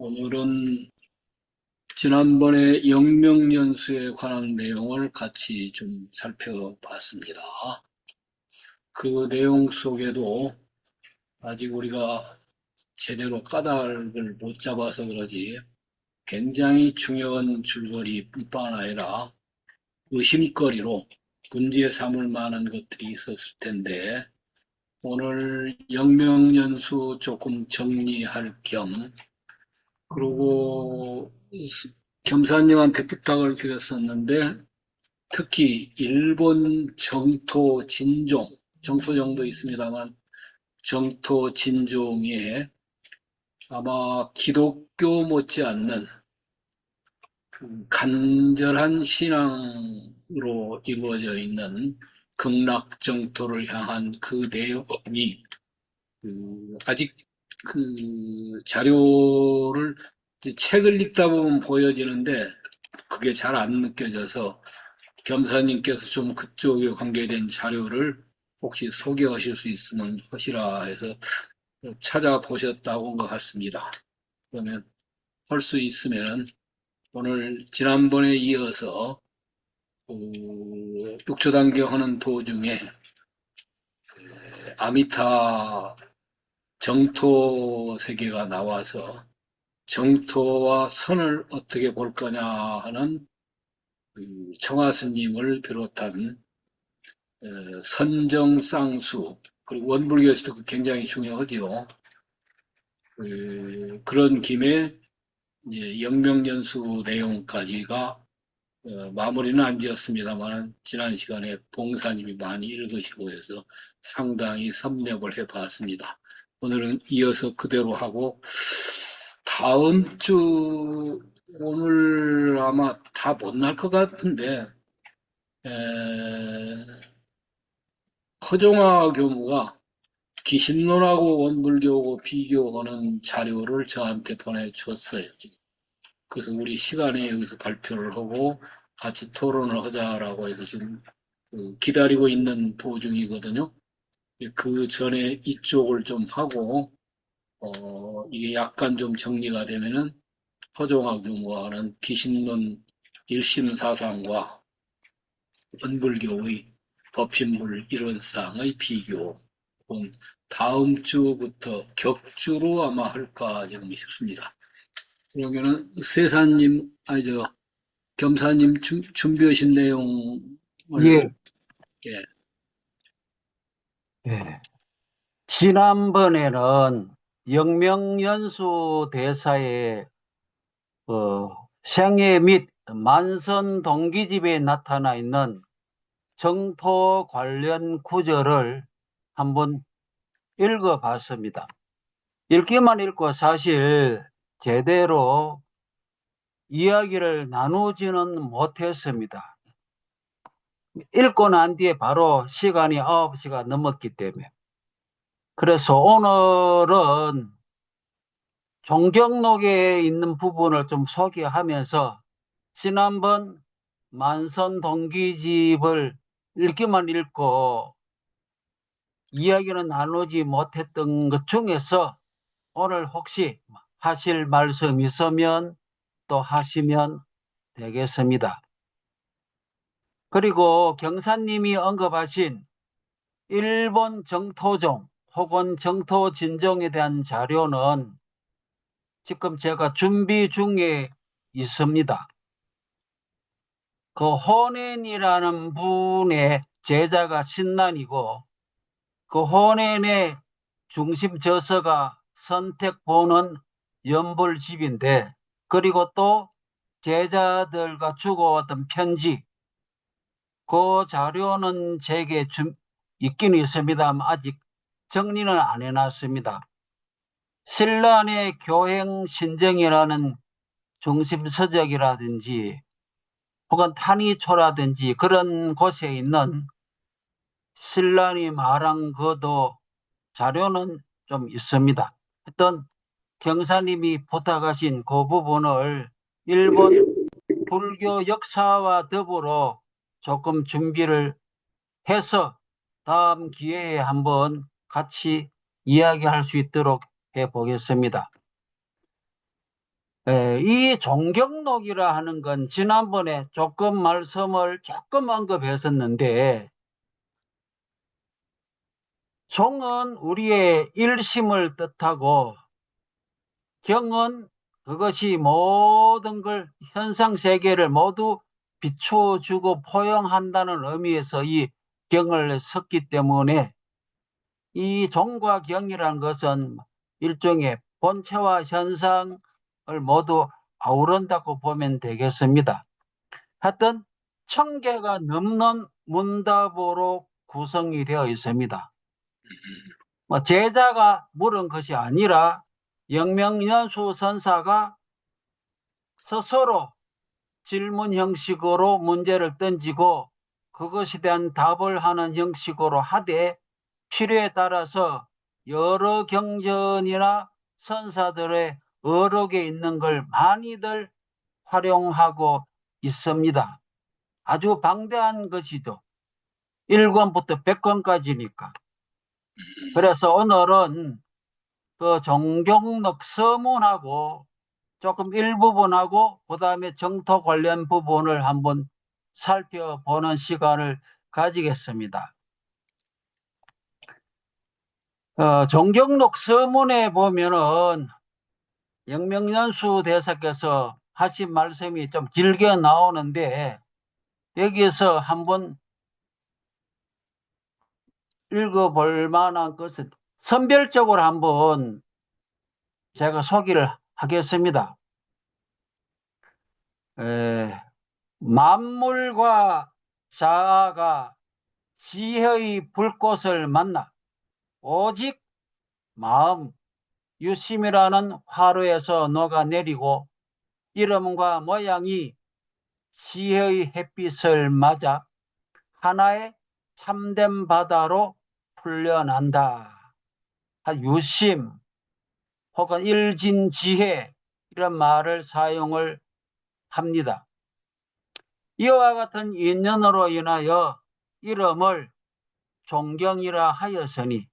오늘은 지난번에 영명연수에 관한 내용을 같이 좀 살펴봤습니다. 그 내용 속에도 아직 우리가 제대로 까닭을 못 잡아서 그러지 굉장히 중요한 줄거리 뿐만 아니라 의심거리로 문제 삼을 만한 것들이 있었을 텐데 오늘 영명연수 조금 정리할 겸 그리고 겸사님한테 부탁을 드렸었는데 특히 일본 정토 진종, 정토정도 있습니다만 정토 진종에 아마 기독교 못지않는 그 간절한 신앙으로 이루어져 있는 극락 정토를 향한 그 내용이 아직 그 자료를 책을 읽다 보면 보여지는데 그게 잘 안 느껴져서 겸사님께서 좀 그쪽에 관계된 자료를 혹시 소개하실 수 있으면 하시라 해서 찾아보셨다고 온 것 같습니다. 그러면 할 수 있으면 오늘 지난번에 이어서 육초단계 하는 도중에 아미타 정토 세계가 나와서 정토와 선을 어떻게 볼 거냐 하는 청하 스님을 비롯한 선정쌍수 그리고 원불교에서도 굉장히 중요하지요. 그런 김에 이제 영명연수 내용까지가 마무리는 안 지었습니다만 지난 시간에 봉사님이 많이 읽으시고 해서 상당히 섭렵을 해봤습니다. 오늘은 이어서 그대로 하고 다음 주 오늘 아마 다 못 날 것 같은데 허종화 교무가 기신론하고 원불교하고 비교하는 자료를 저한테 보내줬어요. 그래서 우리 시간에 여기서 발표를 하고 같이 토론을 하자라고 해서 지금 기다리고 있는 도중이거든요. 그 전에 이쪽을 좀 하고 이게 약간 좀 정리가 되면은 허종화 교무와는 기신론 일심사상과 원불교의 법신불 이론상의 비교 다음 주부터 격주로 아마 할까 지금 싶습니다. 그러면은 세사님, 겸사님 준비하신 내용을 예, 예, 예. 지난번에는 영명연수 대사의 생애 및 만선 동기집에 나타나 있는 정토 관련 구절을 한번 읽어봤습니다. 읽기만 읽고 사실 제대로 이야기를 나누지는 못했습니다. 읽고 난 뒤에 바로 시간이 9시가 넘었기 때문에. 그래서 오늘은 종경록에 있는 부분을 좀 소개하면서 지난번 만선 동기집을 읽기만 읽고 이야기는 나누지 못했던 것 중에서 오늘 혹시 하실 말씀 있으면 또 하시면 되겠습니다. 그리고 경사님이 언급하신 일본 정토종 혹은 정토진종에 대한 자료는 지금 제가 준비 중에 있습니다. 그 호넨이라는 분의 제자가 신난이고 그 호넨의 중심 저서가 선택보는 연불집인데 그리고 또 제자들과 주고받은 편지 그 자료는 제게 있긴 있습니다만 아직 정리는 안 해놨습니다. 신란의 교행신정이라는 중심 서적이라든지 혹은 탄이초라든지 그런 곳에 있는 신란이 말한 것도 자료는 좀 있습니다. 하여튼 경사님이 부탁하신 그 부분을 일본 불교 역사와 더불어 조금 준비를 해서 다음 기회에 한번 같이 이야기할 수 있도록 해보겠습니다. 이 종경록이라 하는 건 지난번에 조금 말씀을 조금 언급했었는데, 종은 우리의 일심을 뜻하고, 경은 그것이 모든 걸, 현상 세계를 모두 비추어 주고 포용한다는 의미에서 이 경을 썼기 때문에, 이 종과 경이라는 것은 일종의 본체와 현상을 모두 아우른다고 보면 되겠습니다. 하여튼 1000개가 넘는 문답으로 구성이 되어 있습니다. 제자가 물은 것이 아니라 영명연수 선사가 스스로 질문 형식으로 문제를 던지고 그것에 대한 답을 하는 형식으로 하되, 필요에 따라서 여러 경전이나 선사들의 어록에 있는 걸 많이들 활용하고 있습니다. 아주 방대한 것이죠. 1권부터 100권까지니까. 그래서 오늘은 그 종경록 서문하고 조금 일부분하고 그 다음에 정토 관련 부분을 한번 살펴보는 시간을 가지겠습니다. 종경록 서문에 보면은 영명연수 대사께서 하신 말씀이 좀 길게 나오는데, 여기에서 한번 읽어볼 만한 것은 선별적으로 한번 제가 소개를 하겠습니다. 만물과 자아가 지혜의 불꽃을 만나 오직 마음, 유심이라는 화로에서 녹아내리고 이름과 모양이 지혜의 햇빛을 맞아 하나의 참된 바다로 풀려난다. 유심 혹은 일진지혜 이런 말을 사용을 합니다. 이와 같은 인연으로 인하여 이름을 종경이라 하였으니,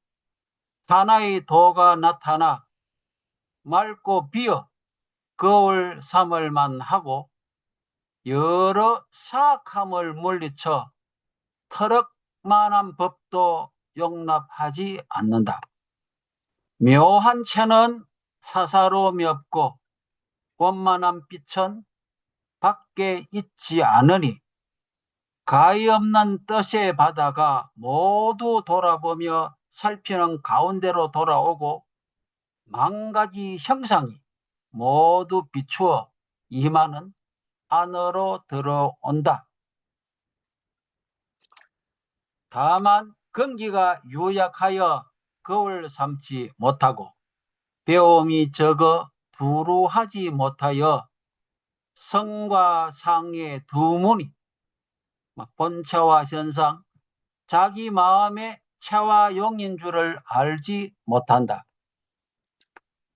하나의 도가 나타나 맑고 비어 거울 삼을만 하고 여러 사악함을 물리쳐 터럭만한 법도 용납하지 않는다. 묘한 채는 사사로움이 없고 원만한 빛은 밖에 있지 않으니 가히 없는 뜻의 바다가 모두 돌아보며 살피는 가운데로 돌아오고 만가지 형상이 모두 비추어 임하는 안으로 들어온다. 다만 건기가 유약하여 거울 삼지 못하고 배움이 적어 두루하지 못하여 성과 상의 두 문이 본체와 현상, 자기 마음의 체와 용인 줄을 알지 못한다.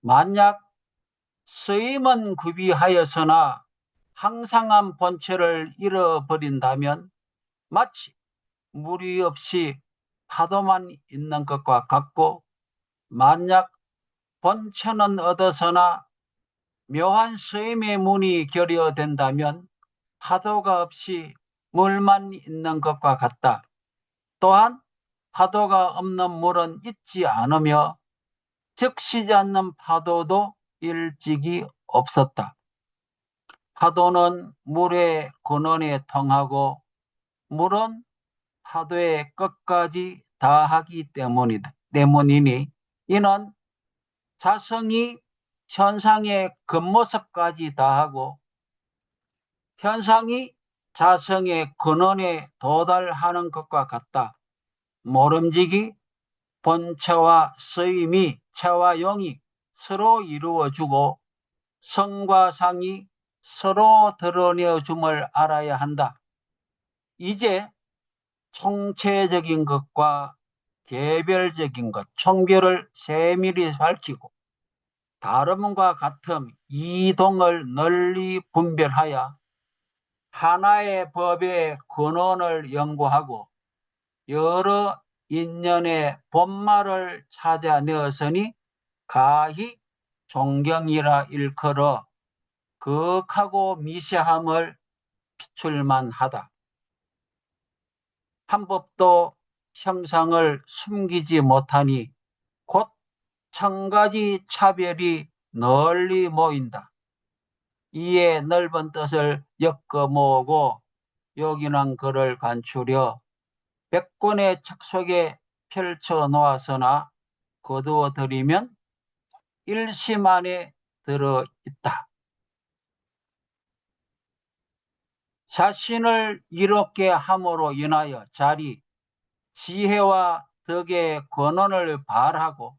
만약 쓰임은 구비하였으나 항상한 본체를 잃어버린다면 마치 물이 없이 파도만 있는 것과 같고, 만약 본체는 얻어서나 묘한 쓰임의 문이 결여된다면 파도가 없이 물만 있는 것과 같다. 또한 파도가 없는 물은 있지 않으며 적시지 않는 파도도 일찍이 없었다. 파도는 물의 근원에 통하고 물은 파도의 끝까지 다하기 때문이니, 이는 자성이 현상의 겉모습까지 다하고 현상이 자성의 근원에 도달하는 것과 같다. 모름지기 본체와 쓰임이 체와 용이 서로 이루어주고 성과 상이 서로 드러내줌을 알아야 한다. 이제 총체적인 것과 개별적인 것, 총별을 세밀히 밝히고 다름과 같음, 이동을 널리 분별하여 하나의 법의 근원을 연구하고 여러 인연의 본말을 찾아내었으니 가히 종경이라 일컬어 거하고 미세함을 비출만 하다. 한 법도 형상을 숨기지 못하니 곧 천가지 차별이 널리 모인다. 이에 넓은 뜻을 엮어 모으고 요긴한 글을 간추려 100권의 책 속에 펼쳐 놓았으나 거두어 드리면 일심 안에 들어 있다. 자신을 이롭게 함으로 인하여 자리, 지혜와 덕의 권원을 발하고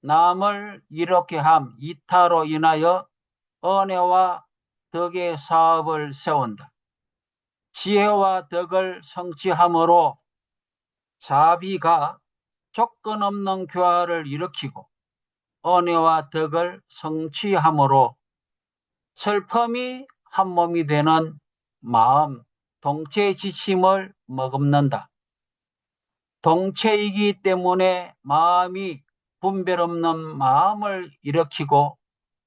남을 이롭게 함, 이타로 인하여 은혜와 덕의 사업을 세운다. 지혜와 덕을 성취함으로 자비가 조건 없는 교화를 일으키고 은혜와 덕을 성취함으로 슬픔이 한 몸이 되는 마음, 동체 지침을 머금는다. 동체이기 때문에 마음이 분별 없는 마음을 일으키고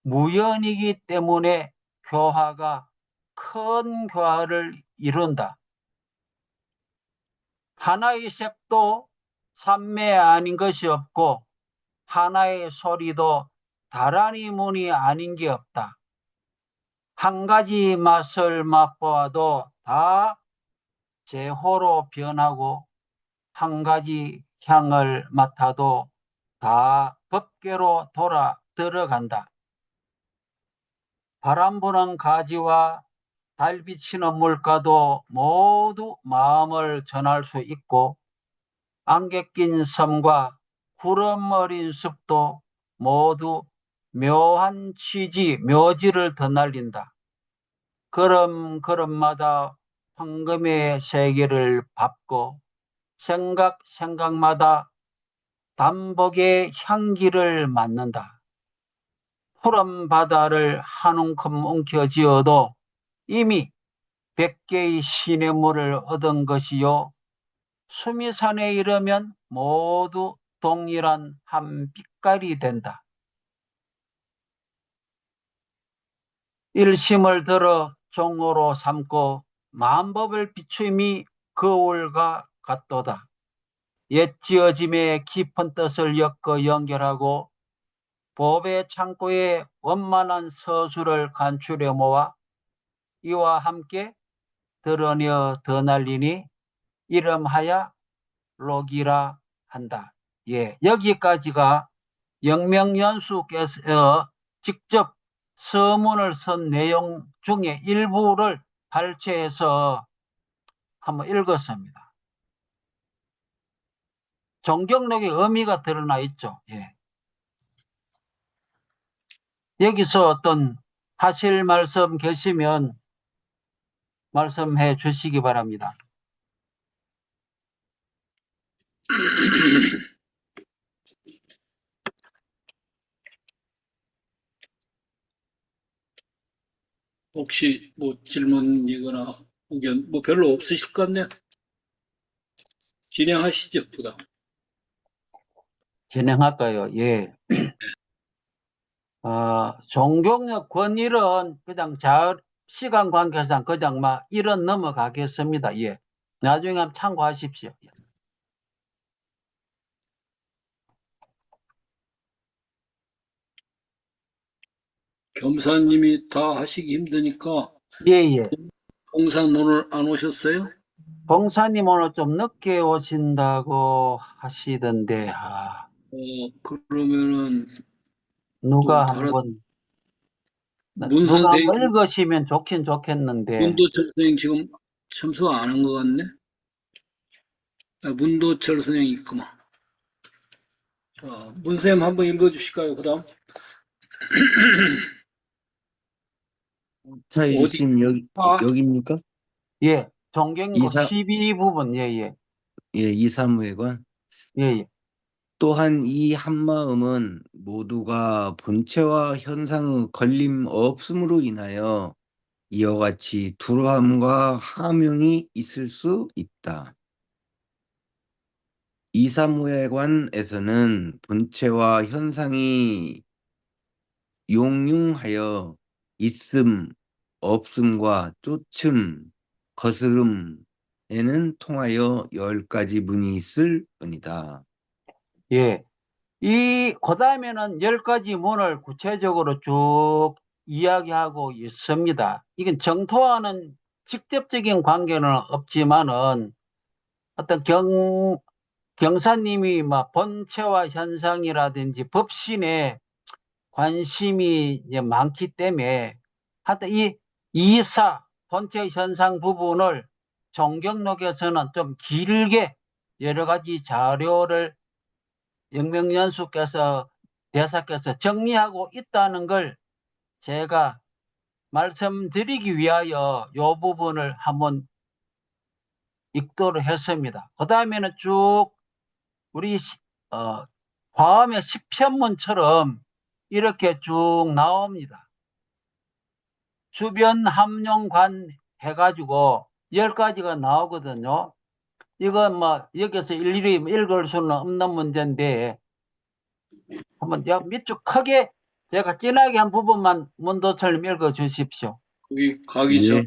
무연이기 때문에 교화가 큰 교화를 이룬다. 하나의 색도 삼매 아닌 것이 없고 하나의 소리도 다란히 문이 아닌 게 없다. 한 가지 맛을 맛보아도 다 제호로 변하고 한 가지 향을 맡아도 다 법계로 돌아 들어간다. 바람 부는 가지와 달 비치는 물가도 모두 마음을 전할 수 있고 안개 낀 섬과 구름 어린 숲도 모두 묘한 취지, 묘지를 드날린다. 걸음걸음마다 황금의 세계를 밟고 생각마다 단복의 향기를 맡는다. 푸른 바다를 한 움큼 움켜쥐어도 이미 100개의 시냇물을 얻은 것이요. 수미산에 이르면 모두 동일한 한 빛깔이 된다. 일심을 들어 종으로 삼고 만법을 비춤이 거울과 같도다. 옛 지어짐의 깊은 뜻을 엮어 연결하고 법의 창고에 원만한 서술을 간추려 모아 이와 함께 드러내어 드날리니 이름하여 록이라 한다. 예, 여기까지가 영명연수께서 직접 서문을 쓴 내용 중에 일부를 발췌해서 한번 읽었습니다. 정경록의 의미가 드러나 있죠. 예. 여기서 어떤 하실 말씀 계시면 말씀해 주시기 바랍니다. 혹시 뭐 질문이거나 의견 뭐 별로 없으실 것 같네요. 진행하시죠, 부담. 진행할까요? 예. 정경력 권일은 그냥 시간 관계상 그냥 막 일은 넘어가겠습니다. 예. 나중에 한번 참고하십시오. 겸사님이 다 하시기 힘드니까 예, 예. 봉산 오늘 안 오셨어요? 봉사님 오늘 좀 늦게 오신다고 하시던데, 그러면은 또 누가 다른 한번, 문 누가 선생, 한번 읽으시면 좋긴 좋겠는데, 문도철 선생 지금 참석 안 한 것 같네? 문도철 선생이 있구만. 자, 문쌤 한번 읽어주실까요, 그 다음? 자, 어디, 지금 여기입니까? 예. 정경고 이사, 12부분, 예, 예. 예, 이사무회관. 예, 예. 또한 이 한마음은 모두가 본체와 현상의 걸림 없음으로 인하여 이와 같이 두루함과 함용이 있을 수 있다. 이사무회관에서는 본체와 현상이 용융하여 있음, 없음과 쫓음, 거스름에는 통하여 10가지 문이 있을 뿐이다. 예. 그 다음에는 10가지 문을 구체적으로 쭉 이야기하고 있습니다. 이건 정토와는 직접적인 관계는 없지만은 어떤 경사님이 막 본체와 현상이라든지 법신에 관심이 이제 많기 때문에 하여튼 이 이사 본체 현상 부분을 종경록에서는 좀 길게 여러 가지 자료를 영명연수께서 대사께서 정리하고 있다는 걸 제가 말씀드리기 위하여 이 부분을 한번 읽도록 했습니다. 그 다음에는 쭉 우리 화엄의 시편문처럼 이렇게 쭉 나옵니다. 주변 함용관 해가지고 10가지가 나오거든요. 이건 뭐 여기서 일일이 읽을 수는 없는 문제인데 한번 밑줄 크게 제가 진하게 한 부분만 문도철님 읽어 주십시오. 거기 가기 전에 예.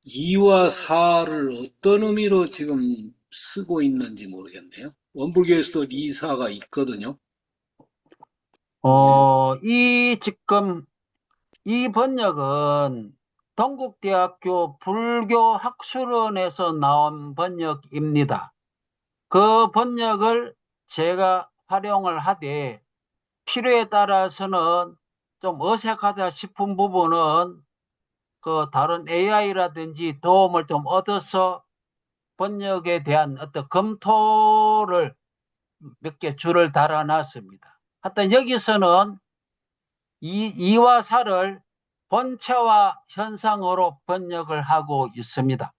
이와 사를 어떤 의미로 지금 쓰고 있는지 모르겠네요. 원불교에서도 이사가 있거든요. 지금 이 번역은 동국대학교 불교학술원에서 나온 번역입니다. 그 번역을 제가 활용을 하되 필요에 따라서는 좀 어색하다 싶은 부분은 그 다른 AI라든지 도움을 좀 얻어서 번역에 대한 어떤 검토를 몇 개 줄을 달아놨습니다. 하여튼 여기서는 이와 사를 본체와 현상으로 번역을 하고 있습니다.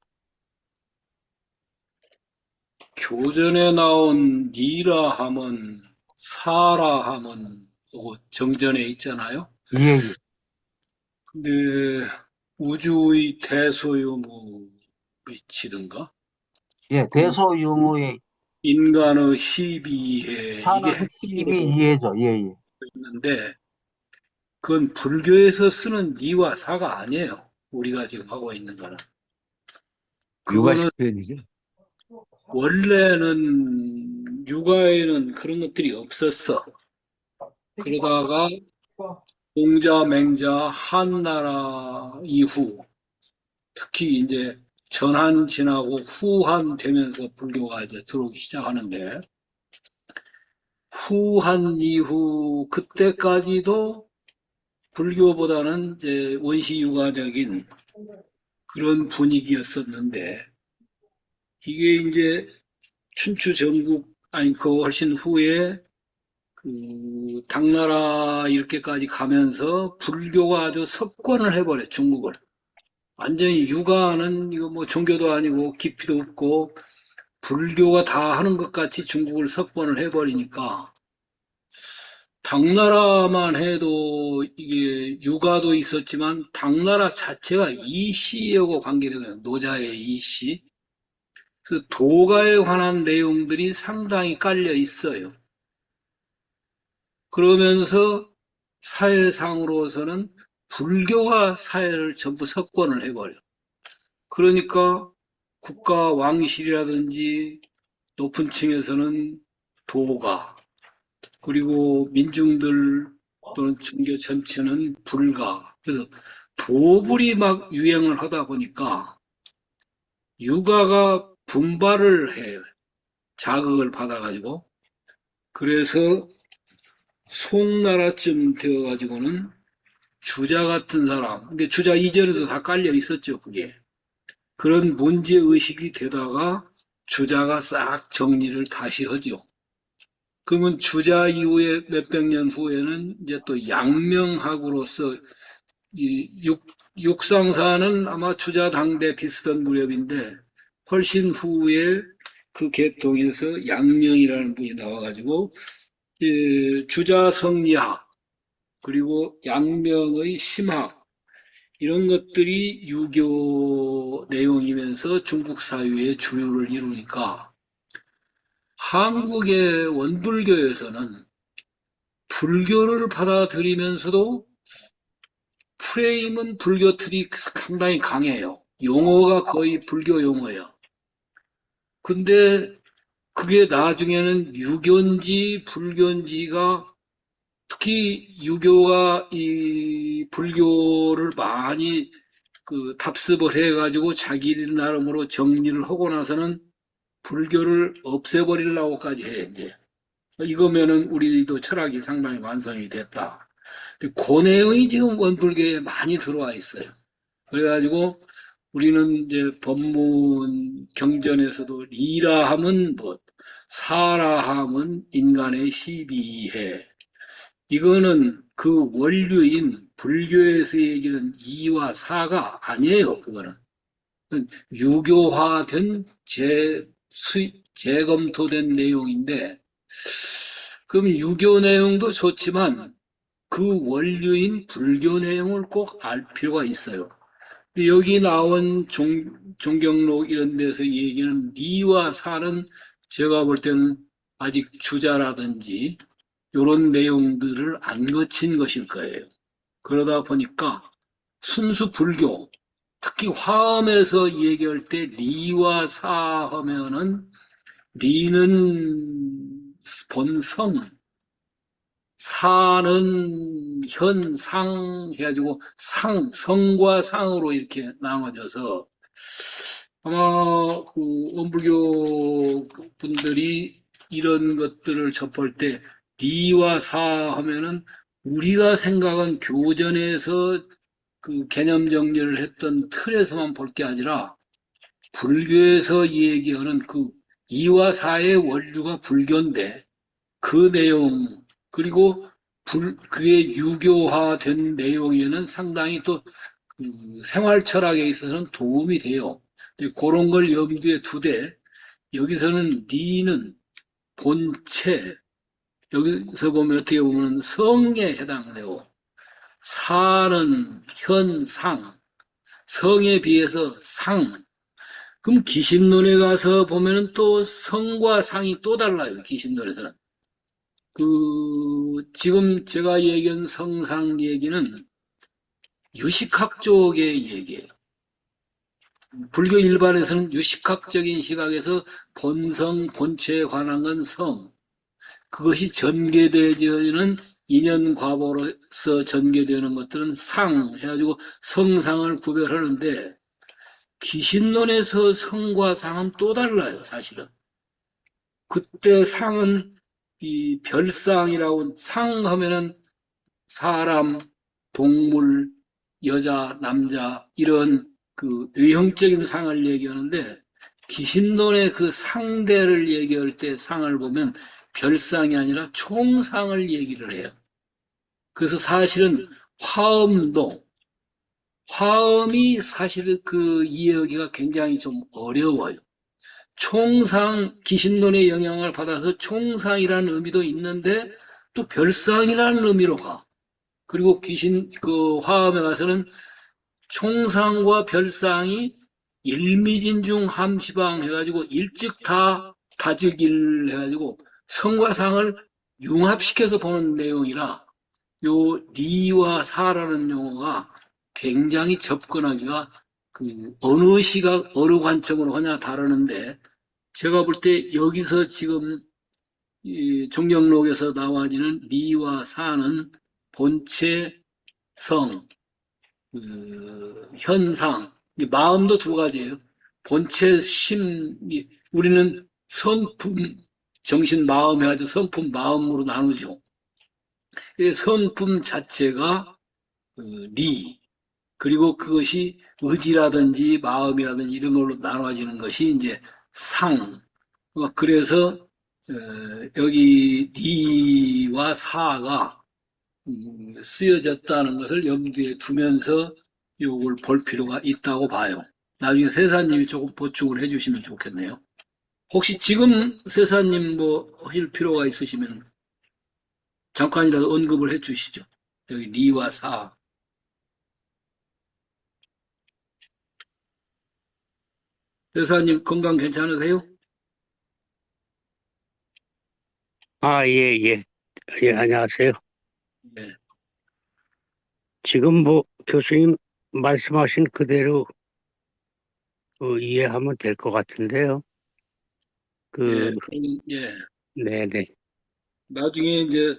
교전에 나온 니라 함은 사라 함은 요거 정전에 있잖아요. 예, 근데 우주의 대소유무 미치든가 예, 대소유무의 인간의 희비해 이게 사는 핵심으로 12이해죠. 예, 예. 있는데 그건 불교에서 쓰는 니와 사가 아니에요. 우리가 지금 하고 있는 거는. 그거는 육아식 표현이죠. 원래는 육아에는 그런 것들이 없었어. 그러다가 공자, 맹자, 한나라 이후 특히 이제 전한 지나고 후한 되면서 불교가 이제 들어오기 시작하는데 후한 이후 그때까지도 불교보다는 이제 원시육아적인 그런 분위기였었는데 이게 이제 춘추 전국 아니 그 훨씬 후에 그 당나라 이렇게까지 가면서 불교가 아주 석권을 해버려 중국을 완전히 육아는 이거 뭐 종교도 아니고 깊이도 없고 불교가 다 하는 것 같이 중국을 석권을 해버리니까 당나라만 해도 이게 육아도 있었지만 당나라 자체가 이시하고 관계되거든요. 노자의 이시. 그 도가에 관한 내용들이 상당히 깔려 있어요. 그러면서 사회상으로서는 불교가 사회를 전부 석권을 해버려. 그러니까 국가 왕실이라든지 높은 층에서는 도가, 그리고 민중들 또는 종교 전체는 불가. 그래서 도불이 막 유행을 하다 보니까 육아가 분발을 해요. 자극을 받아가지고. 그래서 송나라쯤 되어가지고는 주자 같은 사람, 근데 주자 이전에도 다 깔려 있었죠, 그게. 그런 문제의식이 되다가 주자가 싹 정리를 다시 하죠. 그러면 주자 이후에 몇백 년 후에는 이제 또 양명학으로서 이 육상사는 아마 주자 당대 비슷한 무렵인데 훨씬 후에 그 계통에서 양명이라는 분이 나와가지고 주자 성리학 그리고 양명의 심학 이런 것들이 유교 내용이면서 중국 사회의 주류를 이루니까 한국의 원불교에서는 불교를 받아들이면서도 프레임은 불교 틀이 상당히 강해요. 용어가 거의 불교 용어예요. 근데 그게 나중에는 유교인지 불교인지가 특히 유교가 이 불교를 많이 그 답습을 해가지고 자기 나름으로 정리를 하고 나서는 불교를 없애버리려고까지 해, 이제. 이거면은 우리도 철학이 상당히 완성이 됐다. 근데 그 내용이 지금 원불교에 많이 들어와 있어요. 그래가지고 우리는 이제 법문 경전에서도 리라 함은 뭐, 사라 함은 인간의 12해. 이거는 그 원류인 불교에서 얘기하는 이와 사가 아니에요, 그거는. 유교화된 재검토된 내용인데, 그럼 유교 내용도 좋지만 그 원류인 불교 내용을 꼭 알 필요가 있어요. 여기 나온 종경록 이런 데서 얘기하는 리와 사는 제가 볼 때는 아직 주자라든지 이런 내용들을 안 거친 것일 거예요. 그러다 보니까 순수 불교, 특히 화엄에서 얘기할 때 리와 사 하면은 리는 본성, 사는 현상 해가지고 성과 상으로 이렇게 나눠져서 아마 그 원불교 분들이 이런 것들을 접할 때 리와 사 하면은 우리가 생각한 교전에서 그 개념 정리를 했던 틀에서만 볼 게 아니라 불교에서 얘기하는 그 이와 사의 원류가 불교인데 그 내용 그리고 그게 유교화된 내용에는 상당히 또 그 생활 철학에 있어서는 도움이 돼요. 그런 걸 염두에 두되 여기서는 리는 본체 여기서 보면 어떻게 보면 성에 해당되고 사는 현상 성에 비해서 상 그럼 기신론에 가서 보면은 또 성과 상이 또 달라요. 기신론에서는 그 지금 제가 얘기한 성상 얘기는 유식학 쪽의 얘기예요. 불교 일반에서는 유식학적인 시각에서 본성, 본체에 관한 건 성, 그것이 전개되어지는 인연과보로서 전개되는 것들은 상 해가지고 성상을 구별하는데 기신론에서 성과 상은 또 달라요, 사실은. 그때 상은 이 별상이라고 상하면은 사람, 동물, 여자, 남자 이런 그 외형적인 상을 얘기하는데 기신론의 그 상대를 얘기할 때 상을 보면 별상이 아니라 총상을 얘기를 해요. 그래서 사실은 화음이 사실 그 이해하기가 굉장히 좀 어려워요. 총상, 기신론의 영향을 받아서 총상이라는 의미도 있는데 또 별상이라는 의미로 가. 그리고 그 화엄에 가서는 총상과 별상이 일미진중 함시방 해가지고 일찍 다 다즉일 해가지고 성과 상을 융합시켜서 보는 내용이라 요 리와 사라는 용어가 굉장히 접근하기가 그 어느 시각 어느 관점으로 하냐 다르는데 제가 볼 때 여기서 지금 이 종경록에서 나와지는 리와 사는 본체, 성, 현상, 마음도 두 가지예요. 본체, 심, 우리는 성품, 정신, 마음 해가지고 성품, 마음으로 나누죠. 성품 자체가 리, 그리고 그것이 의지라든지 마음이라든지 이런 걸로 나눠지는 것이 이제 상. 그래서 여기 리와 사가 쓰여졌다는 것을 염두에 두면서 이걸 볼 필요가 있다고 봐요. 나중에 세사님이 조금 보충을 해주시면 좋겠네요. 혹시 지금 세사님 뭐 하실 필요가 있으시면 잠깐이라도 언급을 해주시죠. 여기 리와 사. 세사님 건강 괜찮으세요? 예, 예. 예, 안녕하세요. 네. 지금 뭐 교수님 말씀하신 그대로 이해하면 될 것 같은데요. 예, 그, 예. 네네. 나중에 이제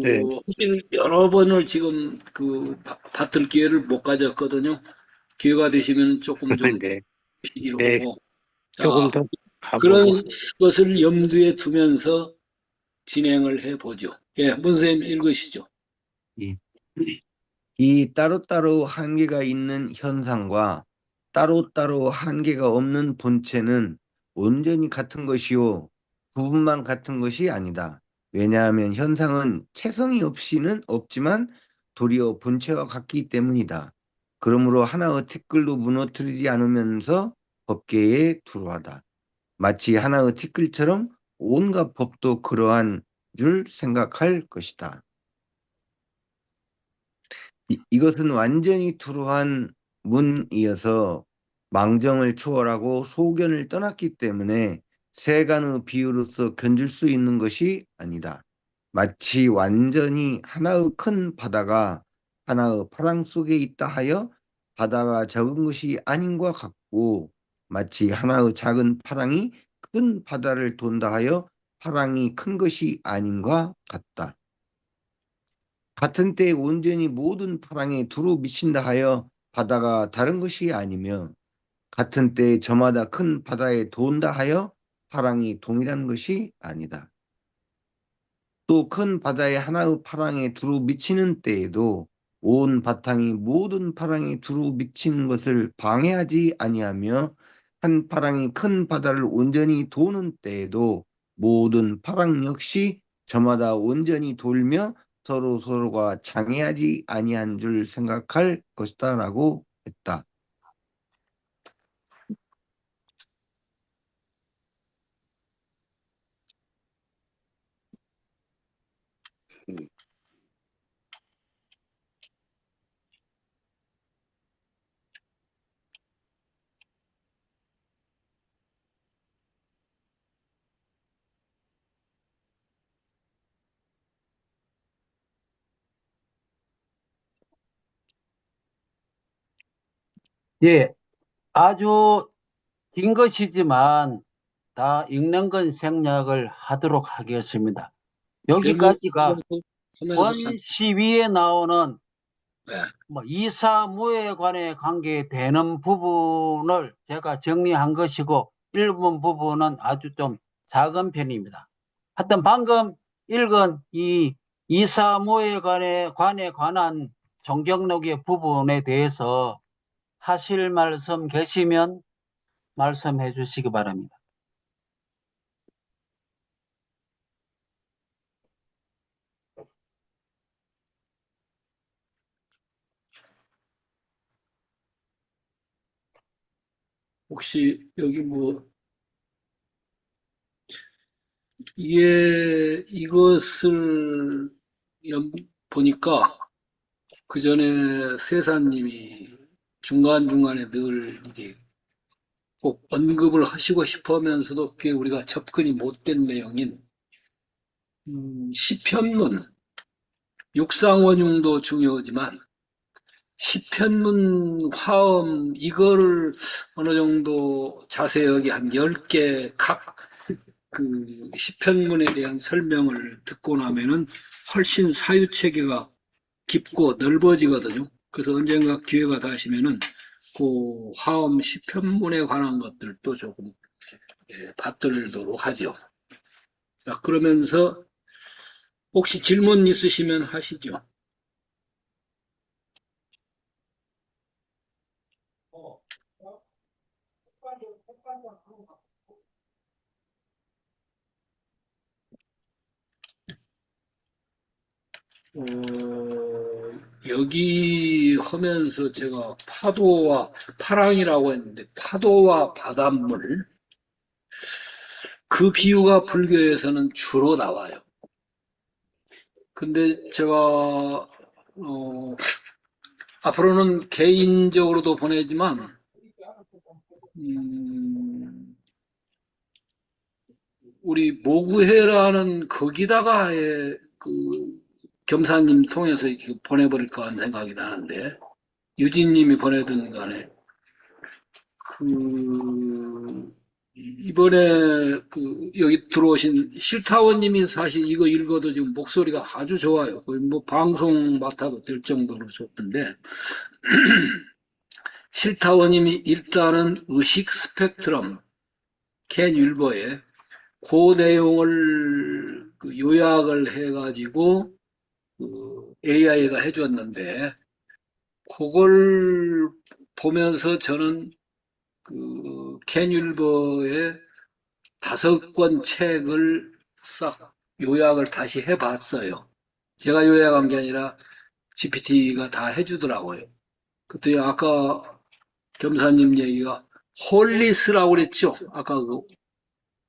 네, 사실 여러 번을 지금 받을 기회를 못 가졌거든요. 기회가 되시면 조금 좀 네, 보시기로 네. 하고. 조금 자, 더 그런 가보고. 것을 염두에 두면서 진행을 해 보죠. 예, 문 선생님 읽으시죠. 예. 이 따로따로 한계가 있는 현상과 따로따로 한계가 없는 본체는 온전히 같은 것이요, 부분만 같은 것이 아니다. 왜냐하면 현상은 체성이 없이는 없지만 도리어 본체와 같기 때문이다. 그러므로 하나의 티끌도 무너뜨리지 않으면서 법계에 두루하다. 마치 하나의 티끌처럼 온갖 법도 그러한 줄 생각할 것이다. 이것은 완전히 투루한 문이어서 망정을 초월하고 소견을 떠났기 때문에 세간의 비유로서 견줄 수 있는 것이 아니다. 마치 완전히 하나의 큰 바다가 하나의 파랑 속에 있다 하여 바다가 적은 것이 아닌과 같고, 마치 하나의 작은 파랑이 큰 바다를 돈다 하여 파랑이 큰 것이 아닌과 같다. 같은 때에 온전히 모든 파랑에 두루 미친다 하여 바다가 다른 것이 아니며, 같은 때에 저마다 큰 바다에 돈다 하여 파랑이 동일한 것이 아니다. 또 큰 바다에 하나의 파랑에 두루 미치는 때에도 온 바탕이 모든 파랑에 두루 미치는 것을 방해하지 아니하며, 한 파랑이 큰 바다를 온전히 도는 때에도 모든 파랑 역시 저마다 온전히 돌며 서로가 장애하지 아니한 줄 생각할 것이다라고 했다. 예, 아주 긴 것이지만 다 읽는 건 생략을 하도록 하겠습니다. 메모 여기까지가 하면서 권시위에 나오는 예, 이사무에 관해 관계되는 부분을 제가 정리한 것이고, 일본 부분은 아주 좀 작은 편입니다. 하여튼 방금 읽은 이 이사무에 관한 종경록의 부분에 대해서 하실 말씀 계시면 말씀해 주시기 바랍니다. 혹시 여기 이것을 보니까 그 전에 세사님이 중간중간에 늘 이게 꼭 언급을 하시고 싶으면서도 그게 우리가 접근이 못된 내용인 시편문, 육상원흉도 중요하지만 시편문 화음 이거를 어느 정도 자세하게 한 10개 각 시편문에 대한 설명을 듣고 나면은 훨씬 사유체계가 깊고 넓어지거든요. 그래서 언젠가 기회가 되시면은 그 화엄 시편문에 관한 것들도 조금 받들도록 하죠. 자, 그러면서 혹시 질문 있으시면 하시죠. 여기 하면서 제가 파랑이라고 했는데 파도와 바닷물 그 비유가 불교에서는 주로 나와요. 근데 제가 앞으로는 개인적으로도 보내지만 우리 모구회라는 거기다가 겸사님 통해서 이렇게 보내버릴까 하는 생각이 나는데, 유진님이 보내든 간에, 이번에 여기 들어오신 실타원님이 사실 이거 읽어도 지금 목소리가 아주 좋아요. 거의 뭐 방송 맡아도 될 정도로 좋던데, 실타원님이 일단은 의식 스펙트럼, 켄 율버의 그 내용을 요약을 해가지고 AI가 해줬는데, 그걸 보면서 저는 켄 율버의 5권 책을 싹 요약을 다시 해봤어요. 제가 요약한 게 아니라 GPT가 다 해주더라고요. 그때 아까 겸사님 얘기가 홀리스라고 그랬죠? 아까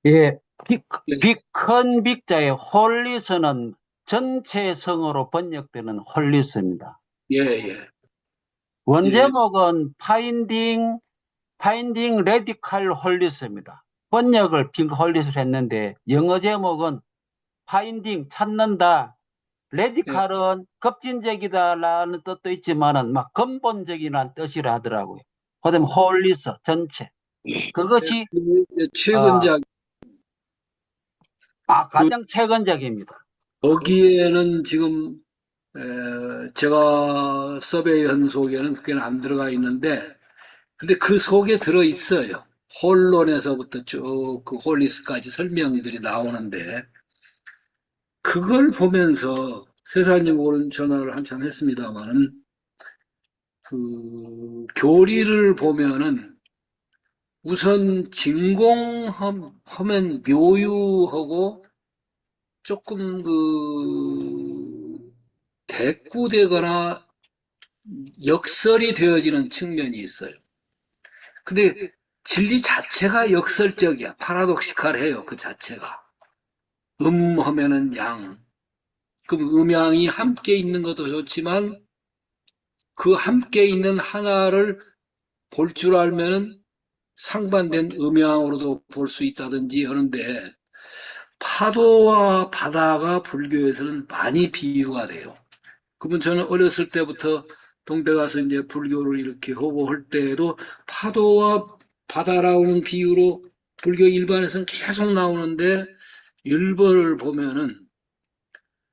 예, 예, 큰 빅자의 홀리스는 전체 성어로 번역되는 홀리스입니다. 예, 예. 원제목은 파인딩 레디칼 홀리스입니다. 번역을 빅 홀리스를 했는데 영어 제목은 파인딩 찾는다. 예. 레디칼은 급진적이다라는 뜻도 있지만은 막 근본적이라는 뜻이라 하더라고요. 그다음에 홀리스 전체. 그것이 어, 최근작 그 가장 최근적입니다. 거기에는 지금 제가 서베이한 속에는 그게 안 들어가 있는데, 근데 그 속에 들어 있어요. 홀론에서부터 쭉 그 홀리스까지 설명들이 나오는데, 그걸 보면서 세상님 오른 전화를 한참 했습니다만은 교리를 보면은 우선 진공하면 묘유하고 조금 대꾸되거나 역설이 되어지는 측면이 있어요. 근데 진리 자체가 역설적이야. 파라독시칼해요. 그 자체가. 하면은 양. 그럼 음양이 함께 있는 것도 좋지만 그 함께 있는 하나를 볼 줄 알면은 상반된 음양으로도 볼 수 있다든지 하는데, 파도와 바다가 불교에서는 많이 비유가 돼요. 그러면 저는 어렸을 때부터 동대 가서 이제 불교를 이렇게 하고 할 때에도 파도와 바다라는 비유로 불교 일반에서는 계속 나오는데, 율법을 보면은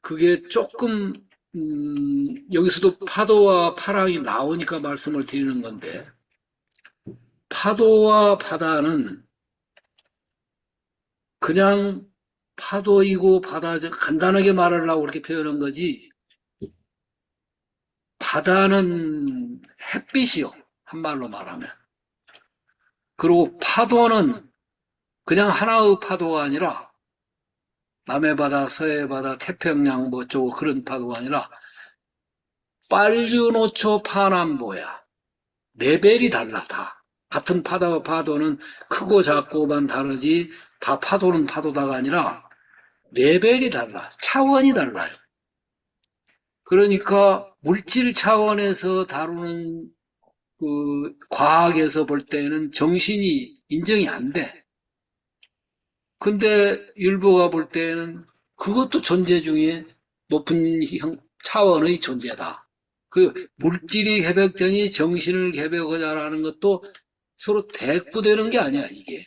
그게 조금 여기서도 파도와 파랑이 나오니까 말씀을 드리는 건데, 파도와 바다는 그냥 파도이고 바다, 간단하게 말하려고 그렇게 표현한 거지, 바다는 햇빛이요. 한말로 말하면. 그리고 파도는 그냥 하나의 파도가 아니라 남해 바다, 서해 바다, 태평양 뭐 어쩌고 그런 파도가 아니라 빨주노초 파남보야. 레벨이 달라 다. 같은 파도는 크고 작고만 다르지 다 파도는 파도다가 아니라 레벨이 달라. 차원이 달라요. 그러니까 물질 차원에서 다루는 과학에서 볼 때는 정신이 인정이 안 돼. 근데 율보가 볼 때는 그것도 존재 중에 높은 차원의 존재다. 그 물질이 개벽되니 정신을 개벽하자라는 것도 서로 대꾸되는 게 아니야, 이게.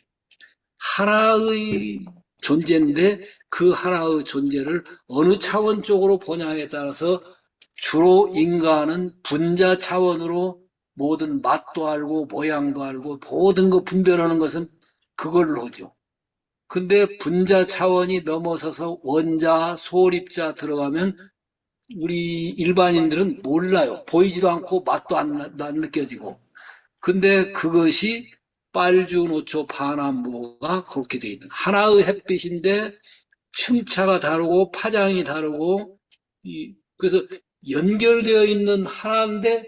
하나의 존재인데 그 하나의 존재를 어느 차원 쪽으로 보냐에 따라서 주로 인간은 분자 차원으로 모든 맛도 알고 모양도 알고 모든 거 분별하는 것은 그걸로 하죠. 근데 분자 차원이 넘어서서 원자, 소립자 들어가면 우리 일반인들은 몰라요. 보이지도 않고 맛도 안 느껴지고. 근데 그것이 빨주노초 파남보가 그렇게 돼 있는 하나의 햇빛인데 층차가 다르고 파장이 다르고 그래서 연결되어 있는 하나인데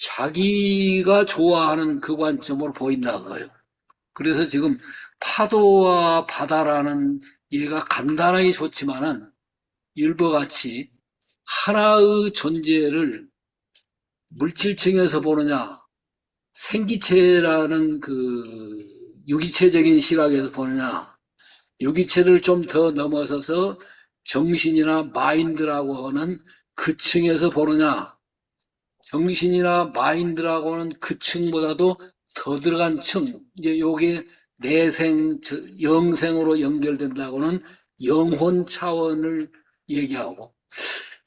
자기가 좋아하는 그 관점으로 보인다 그거예요. 그래서 지금 파도와 바다라는 얘가 간단하게 좋지만은 일버같이 하나의 존재를 물질층에서 보느냐 생기체라는 유기체적인 시각에서 보느냐, 유기체를 좀 더 넘어서서 정신이나 마인드라고 하는 그 층에서 보느냐? 정신이나 마인드라고는 그 층보다도 더 들어간 층, 이제 요게 내생, 영생으로 연결된다고는 영혼 차원을 얘기하고,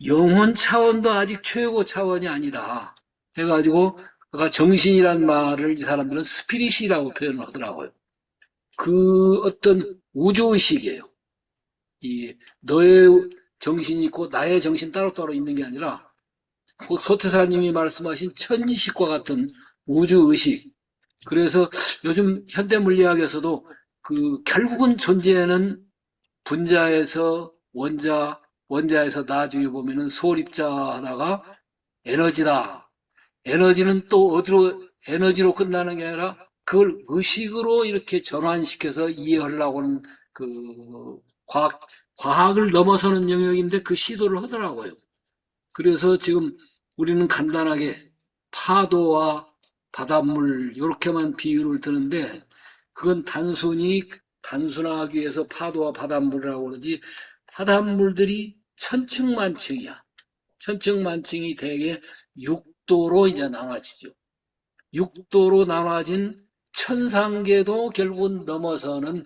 영혼 차원도 아직 최고 차원이 아니다. 해가지고, 아까 정신이란 말을 이 사람들은 스피릿이라고 표현을 하더라고요. 그 어떤 우주의식이에요. 이, 너의 정신이 있고 나의 정신 따로따로 있는 게 아니라, 그 소태사님이 말씀하신 천지식과 같은 우주의식. 그래서 요즘 현대물리학에서도 그 결국은 존재는 분자에서 원자, 원자에서 나중에 보면은 소립자 하다가 에너지다. 에너지는 또 어디로, 에너지로 끝나는 게 아니라 그걸 의식으로 이렇게 전환시켜서 이해하려고 하는 그 과학을 넘어서는 영역인데 그 시도를 하더라고요. 그래서 지금 우리는 간단하게 파도와 바닷물 이렇게만 비유를 드는데 그건 단순하기 위해서 파도와 바닷물이라고 그러지 바닷물들이 천층만층이야. 천층만층이 대개 6도로 이제 나눠지죠. 6도로 나눠진 천상계도 결국은 넘어서는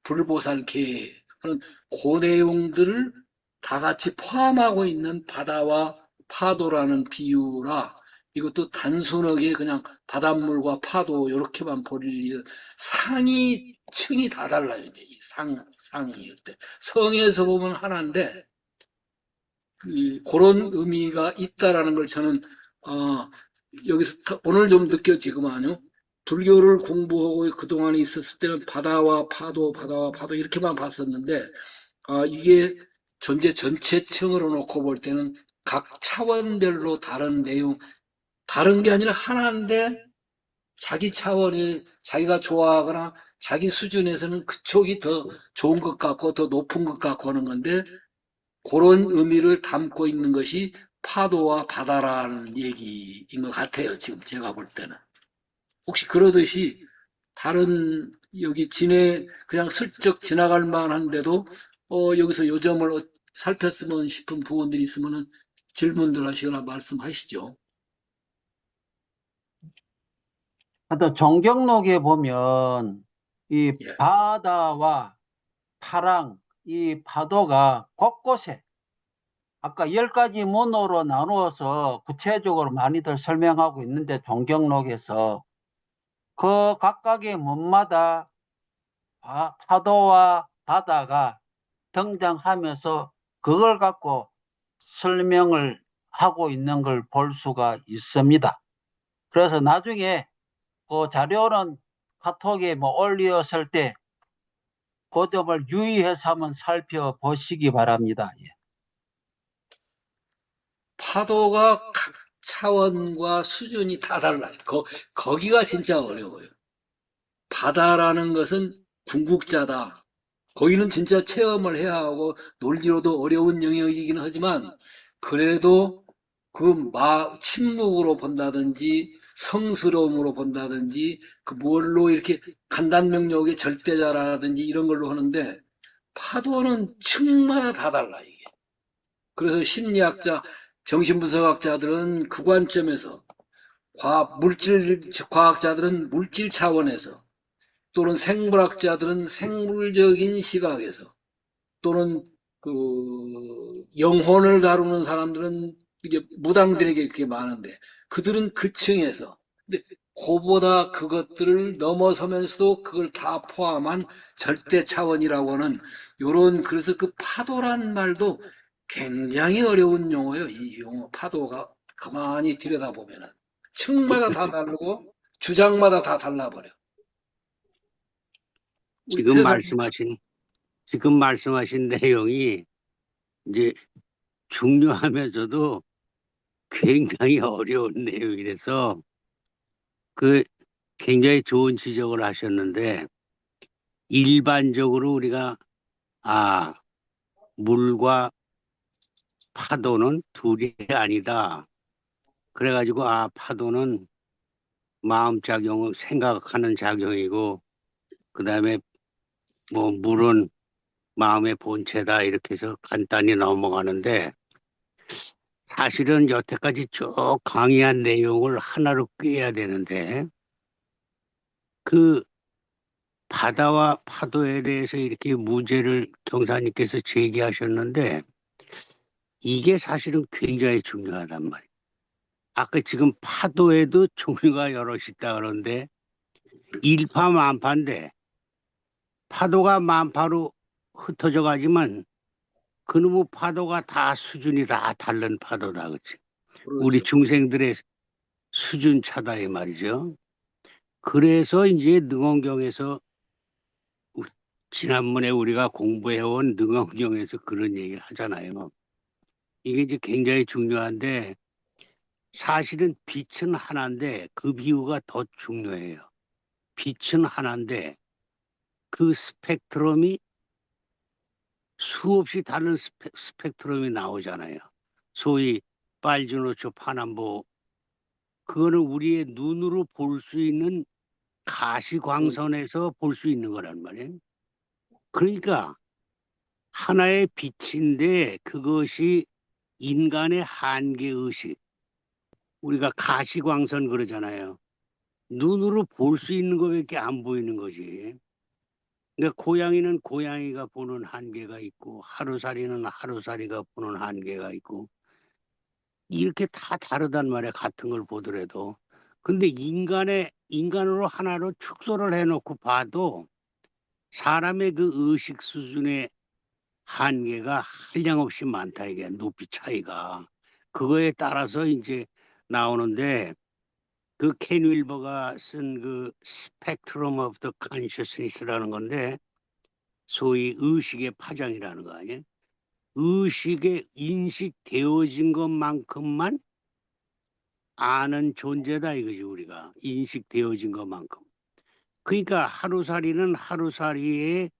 불보살계 하는 그 내용들을 다 같이 포함하고 있는 바다와 파도라는 비유라 이것도 단순하게 그냥 바닷물과 파도 이렇게만 버릴 상이 층이 다 달라요. 이제 이 상일 때 성에서 보면 하나인데 그런 의미가 있다라는 걸 저는 여기서 오늘 좀 느껴지구만요. 불교를 공부하고 그동안에 있었을 때는 바다와 파도 이렇게만 봤었는데 이게 존재 전체층으로 놓고 볼 때는 각 차원별로 다른 내용, 다른 게 아니라 하나인데 자기 차원이 자기가 좋아하거나 자기 수준에서는 그쪽이 더 좋은 것 같고 더 높은 것 같고 하는 건데 그런 의미를 담고 있는 것이 파도와 바다라는 얘기인 것 같아요. 지금 제가 볼 때는. 혹시 그러듯이 다른 여기 그냥 슬쩍 지나갈 만한데도 여기서 요점을 살폈으면 싶은 부분들이 있으면 질문들 하시거나 말씀하시죠. 하여튼 정경록에 보면 이 예. 바다와 파랑, 이 파도가 곳곳에 아까 10가지 문호로 나누어서 구체적으로 많이들 설명하고 있는데 정경록에서 그 각각의 문마다 파도와 바다가 등장하면서 그걸 갖고 설명을 하고 있는 걸 볼 수가 있습니다. 그래서 나중에 그 자료는 카톡에 올렸을 때 그 점을 유의해서 한번 살펴보시기 바랍니다. 예. 파도가 각 차원과 수준이 다 달라요. 거기가 진짜 어려워요. 바다라는 것은 궁극자다. 거기는 진짜 체험을 해야 하고 논리로도 어려운 영역이긴 하지만 그래도 침묵으로 본다든지 성스러움으로 본다든지 그 뭘로 이렇게 간단명료하게 절대자라든지 이런 걸로 하는데 파도는 층마다 다 달라 이게. 그래서 심리학자, 정신분석학자들은 그 관점에서 과학자들은 물질 차원에서 또는 생물학자들은 생물적인 시각에서 또는 그 영혼을 다루는 사람들은 이게 무당들에게 그게 많은데 그들은 그 층에서 근데 그보다 그것들을 넘어서면서도 그걸 다 포함한 절대 차원이라고 하는 요런 그래서 그 파도란 말도 굉장히 어려운 용어예요. 이 용어 파도가 가만히 들여다보면은 층마다 다 다르고 주장마다 다 달라버려. 우리 지금 최선 말씀하신 내용이 이제 중요하면서도 굉장히 어려운 내용이라서 그 굉장히 좋은 지적을 하셨는데 일반적으로 우리가 물과 파도는 둘이 아니다. 그래가지고 파도는 마음작용, 생각하는 작용이고 그다음에 물은 마음의 본체다 이렇게 해서 간단히 넘어가는데 사실은 여태까지 쭉 강의한 내용을 하나로 꿰야 되는데 그 바다와 파도에 대해서 이렇게 문제를 경사님께서 제기하셨는데 이게 사실은 굉장히 중요하단 말이에요. 아까 지금 파도에도 종류가 여럿이 있다 그러는데 일파만파인데 파도가 만파로 흩어져 가지만 그놈의 파도가 다 수준이 다 다른 파도다. 그치? 우리 그렇죠. 중생들의 수준 차다 이 말이죠. 그래서 이제 능언경에서 지난번에 우리가 공부해온 능언경에서 그런 얘기를 하잖아요. 이게 이제 굉장히 중요한데 사실은 빛은 하나인데 그 비유가 더 중요해요. 빛은 하나인데 그 스펙트럼이 수없이 다른 스펙트럼이 나오잖아요. 소위 빨주노초 파남보 그거는 우리의 눈으로 볼 수 있는 가시광선에서 볼 수 있는 거란 말이에요. 그러니까 하나의 빛인데 그것이 인간의 한계의식 우리가 가시광선 그러잖아요. 눈으로 볼 수 있는 것밖에 안 보이는 거지. 그러니까 고양이는 고양이가 보는 한계가 있고 하루살이는 하루살이가 보는 한계가 있고 이렇게 다 다르단 말이야. 같은 걸 보더라도. 근데 인간으로 하나로 축소를 해놓고 봐도 사람의 그 의식 수준의 한계가 한량없이 많다. 이게 높이 차이가. 그거에 따라서 이제 나오는데 그 켄 윌버가 쓴 그 Spectrum of the Consciousness라는 건데 소위 의식의 파장이라는 거 아니에요? 의식에 인식되어진 것만큼만 아는 존재다 이거지 우리가 인식되어진 것만큼. 그러니까 하루살이는 하루살이의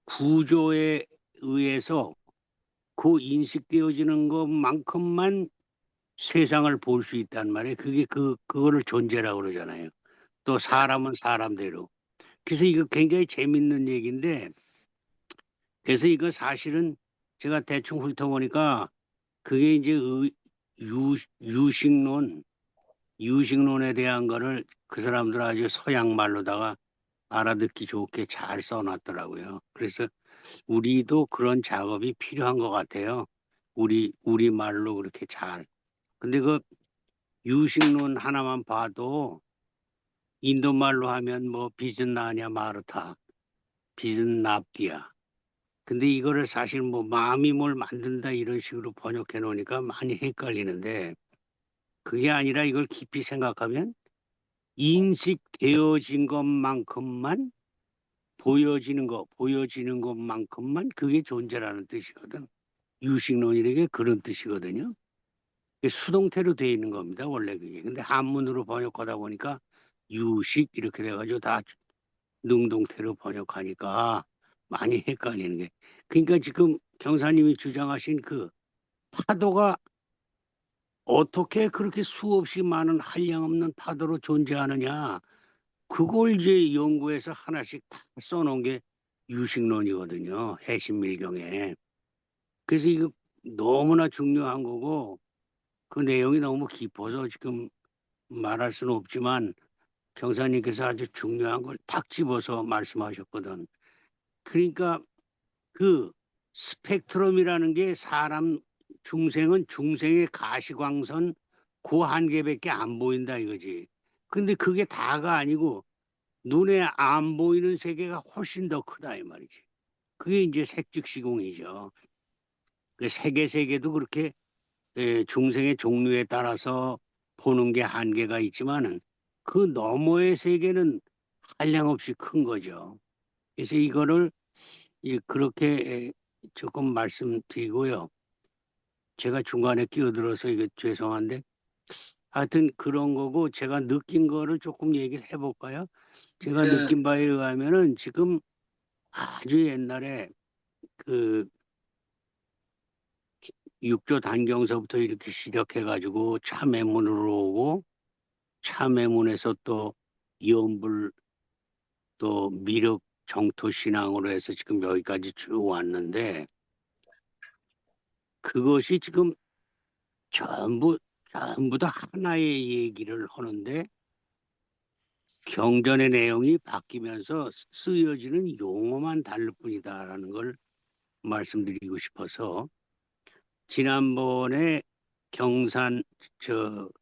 구조에 의해서 그 인식되어지는 것만큼만 세상을 볼 수 있단 말이에요. 그게 그거를 존재라고 그러잖아요. 또 사람은 사람대로. 그래서 이거 굉장히 재밌는 얘기인데 그래서 이거 사실은 제가 대충 훑어보니까 그게 이제 유식론에 대한 거를 그 사람들 아주 서양 말로다가 알아듣기 좋게 잘 써놨더라고요. 그래서 우리도 그런 작업이 필요한 것 같아요. 우리 말로 그렇게 잘. 근데 그 유식론 하나만 봐도 인도 말로 하면 뭐 비전 나냐 마르타, 비전 납디야. 근데 이거를 사실 뭐 마음이 뭘 만든다 이런 식으로 번역해 놓으니까 많이 헷갈리는데 그게 아니라 이걸 깊이 생각하면 인식되어진 것만큼만 보여지는 것만큼만 그게 존재라는 뜻이거든. 유식론이라는 게 그런 뜻이거든요. 수동태로 되어 있는 겁니다. 원래 그게. 근데 한문으로 번역하다 보니까 유식 이렇게 돼가지고 다 능동태로 번역하니까 많이 헷갈리는 게. 그러니까 지금 경사님이 주장하신 그 파도가 어떻게 그렇게 수없이 많은 한량없는 파도로 존재하느냐. 그걸 이제 연구해서 하나씩 다 써놓은 게 유식론이거든요. 해신밀경에. 그래서 이거 너무나 중요한 거고 그 내용이 너무 깊어서 지금 말할 수는 없지만 경사님께서 아주 중요한 걸 탁 집어서 말씀하셨거든. 그러니까 그 스펙트럼이라는 게 사람 중생은 중생의 가시광선 그 한계밖에 안 보인다 이거지. 근데 그게 다가 아니고 눈에 안 보이는 세계가 훨씬 더 크다 이 말이지. 그게 이제 색즉시공이죠. 그 세계도 그렇게 중생의 종류에 따라서 보는 게 한계가 있지만은 그 너머의 세계는 한량없이 큰 거죠. 그래서 이거를 그렇게 조금 말씀드리고요. 제가 중간에 끼어들어서 이거 죄송한데 하여튼 그런 거고 제가 느낀 거를 조금 얘기를 해볼까요? 제가 예, 느낀 바에 의하면은 지금 아주 옛날에 그 육조 단경서부터 이렇게 시작해가지고 참회문으로 오고 참회문에서 또 연불 또 미륵 정토 신앙으로 해서 지금 여기까지 쭉 왔는데 그것이 지금 전부 다 하나의 얘기를 하는데 경전의 내용이 바뀌면서 쓰여지는 용어만 다를 뿐이다라는 걸 말씀드리고 싶어서 지난번에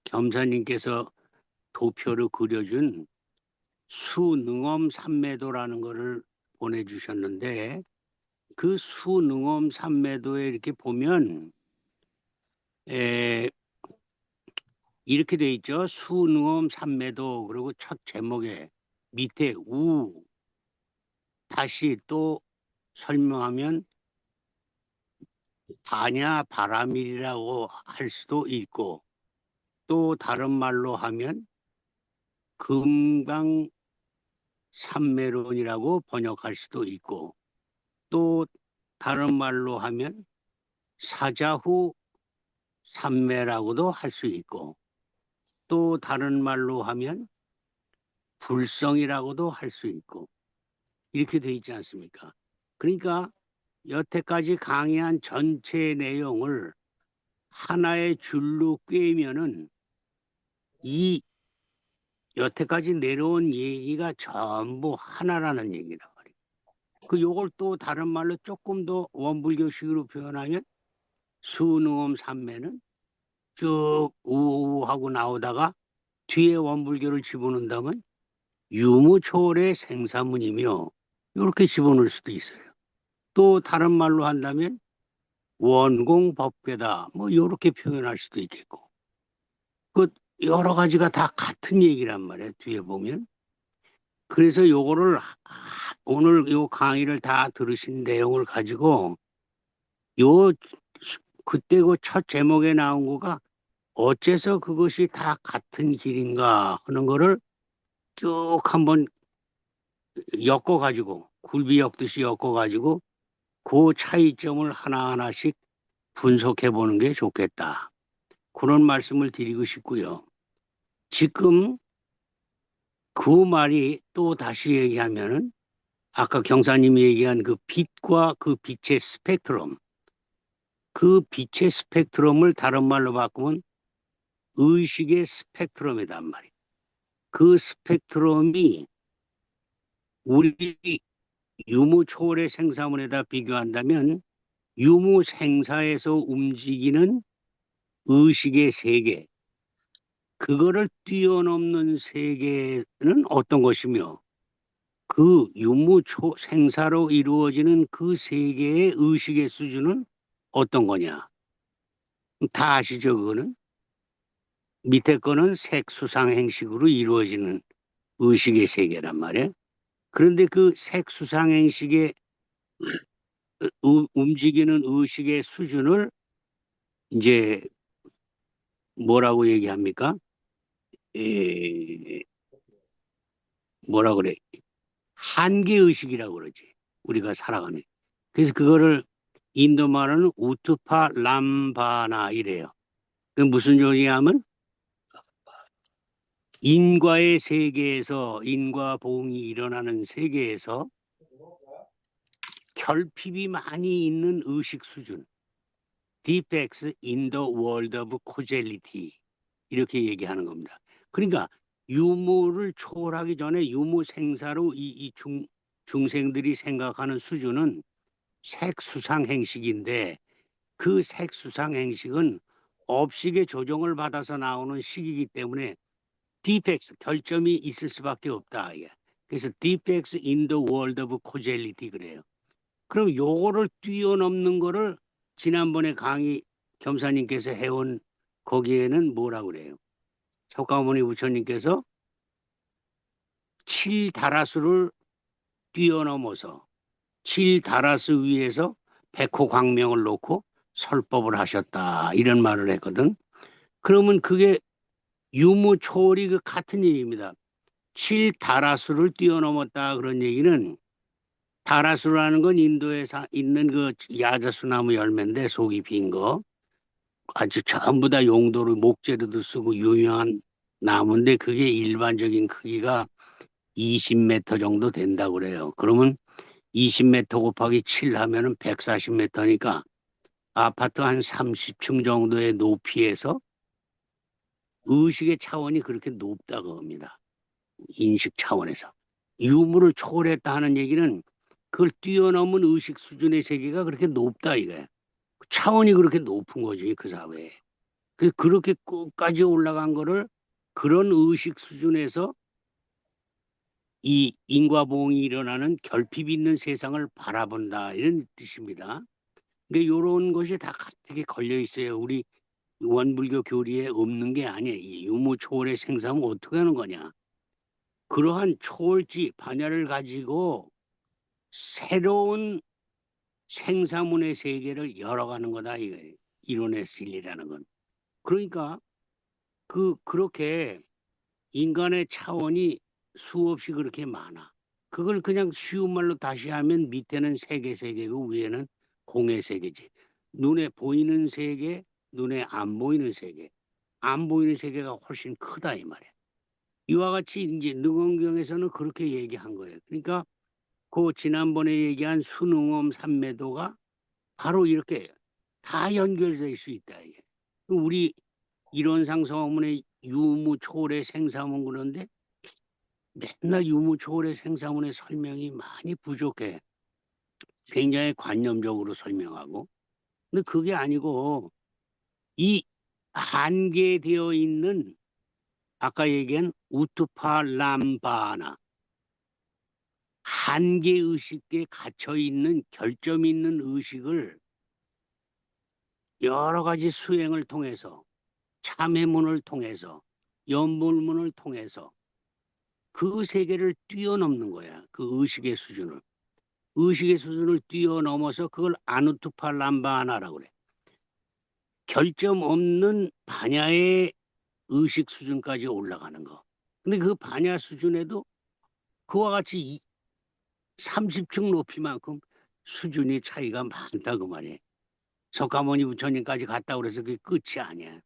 겸사님께서 도표로 그려준 수능엄 삼매도라는 거를 보내주셨는데 그 수능엄 삼매도에 이렇게 보면 이렇게 돼 있죠. 수능엄 삼매도. 그리고 첫 제목에 밑에 우 다시 또 설명하면 바냐 바라밀이라고 할 수도 있고 또 다른 말로 하면 금강삼매론이라고 번역할 수도 있고 또 다른 말로 하면 사자후 삼매라고도 할 수 있고 또 다른 말로 하면 불성이라고도 할 수 있고 이렇게 돼 있지 않습니까? 그러니까 여태까지 강의한 전체 내용을 하나의 줄로 꿰면은 이 여태까지 내려온 얘기가 전부 하나라는 얘기란 말이에요. 요걸 또 다른 말로 조금 더 원불교식으로 표현하면 수능엄 삼매는 쭉 우하고 나오다가 뒤에 원불교를 집어넣는다면 유무초월의 생사문이며 이렇게 집어넣을 수도 있어요. 또 다른 말로 한다면 원공법계다 뭐 이렇게 표현할 수도 있겠고 그 여러 가지가 다 같은 얘기란 말이에요. 뒤에 보면. 그래서 요거를 오늘 요 강의를 다 들으신 내용을 가지고 요 그때 그 첫 제목에 나온 거가 어째서 그것이 다 같은 길인가 하는 거를 쭉 한번 엮어가지고 굴비 엮듯이 엮어가지고 그 차이점을 하나하나씩 분석해 보는 게 좋겠다. 그런 말씀을 드리고 싶고요. 지금 그 말이 또 다시 얘기하면은 아까 경사님이 얘기한 그 빛과 그 빛의 스펙트럼 그 빛의 스펙트럼을 다른 말로 바꾸면 의식의 스펙트럼이란 말이에요. 그 스펙트럼이 우리 유무초월의 생사문에다 비교한다면 유무생사에서 움직이는 의식의 세계 그거를 뛰어넘는 세계는 어떤 것이며 그 유무생사로 이루어지는 그 세계의 의식의 수준은 어떤 거냐 다 아시죠? 그거는 밑에 거는 색수상행식으로 이루어지는 의식의 세계란 말이에요. 그런데 그 색수상행식의 움직이는 의식의 수준을 이제 뭐라고 얘기합니까? 뭐라 그래? 한계의식이라고 그러지. 우리가 살아가는. 그래서 그거를 인도 말은 우투파 람바나 이래요. 그 무슨 소리냐면 인과의 세계에서 인과보응이 일어나는 세계에서 결핍이 많이 있는 의식 수준 defects in the world of causality 이렇게 얘기하는 겁니다. 그러니까 유무를 초월하기 전에 유무 생사로 이 중생들이 생각하는 수준은 색수상 행식인데 그 색수상 행식은 업식의 조정을 받아서 나오는 식이기 때문에 defects 결점이 있을 수밖에 없다. 그래서 defects in the world of causality 그래요. 그럼 요거를 뛰어넘는 거를 지난번에 강의 겸사님께서 해온 거기에는 뭐라고 그래요? 석가모니 부처님께서 7다라수를 뛰어넘어서 7다라수 위에서 백호광명을 놓고 설법을 하셨다 이런 말을 했거든. 그러면 그게 유무초월이 그 같은 얘기입니다. 7다라수를 뛰어넘었다 그런 얘기는 다라수라는 건 인도에 있는 그 야자수나무 열매인데 속이 빈 거 아주 전부 다 용도로 목재로도 쓰고 유명한 나무인데 그게 일반적인 크기가 20m 정도 된다고 그래요. 그러면 20m 곱하기 7 하면은 140m니까 아파트 한 30층 정도의 높이에서 의식의 차원이 그렇게 높다고 합니다. 인식 차원에서. 유무를 초월했다 하는 얘기는 그걸 뛰어넘은 의식 수준의 세계가 그렇게 높다 이거야. 차원이 그렇게 높은 거지 그 사회에. 그래서 그렇게 끝까지 올라간 거를 그런 의식 수준에서 이 인과보응이 일어나는 결핍이 있는 세상을 바라본다 이런 뜻입니다. 그러니까 이런 것이 다 가득히 걸려 있어요. 우리 원불교 교리에 없는 게 아니에요. 이 유무 초월의 생사는 어떻게 하는 거냐. 그러한 초월지 반야를 가지고 새로운 생사문의 세계를 열어가는 거다 이거예요. 이론의 진리라는 건. 그러니까 그렇게 인간의 차원이 수없이 그렇게 많아. 그걸 그냥 쉬운 말로 다시 하면 밑에는 세계고 위에는 공의 세계지. 눈에 보이는 세계, 눈에 안 보이는 세계. 안 보이는 세계가 훨씬 크다 이 말이야. 이와 같이 이제 능엄경에서는 그렇게 얘기한 거예요. 그러니까 그 지난번에 얘기한 순응엄 삼매도가 바로 이렇게 다 연결될 수 있다 이게. 우리 이론상 서문의 유무 초월의 생사문 그런데 맨날 유무 초월의 생사문의 설명이 많이 부족해. 굉장히 관념적으로 설명하고. 근데 그게 아니고 이 한계되어 있는 아까 얘기한 우투파 람바나 한계의식에 갇혀 있는 결점 있는 의식을 여러 가지 수행을 통해서 참회문을 통해서 연불문을 통해서 그 세계를 뛰어넘는 거야. 그 의식의 수준을. 의식의 수준을 뛰어넘어서 그걸 아누투파 람바나라고 그래. 결점 없는 반야의 의식 수준까지 올라가는 거. 근데 그 반야 수준에도 그와 같이 30층 높이만큼 수준이 차이가 많다 그 말이에요. 석가모니 부처님까지 갔다 그래서 그게 끝이 아니야.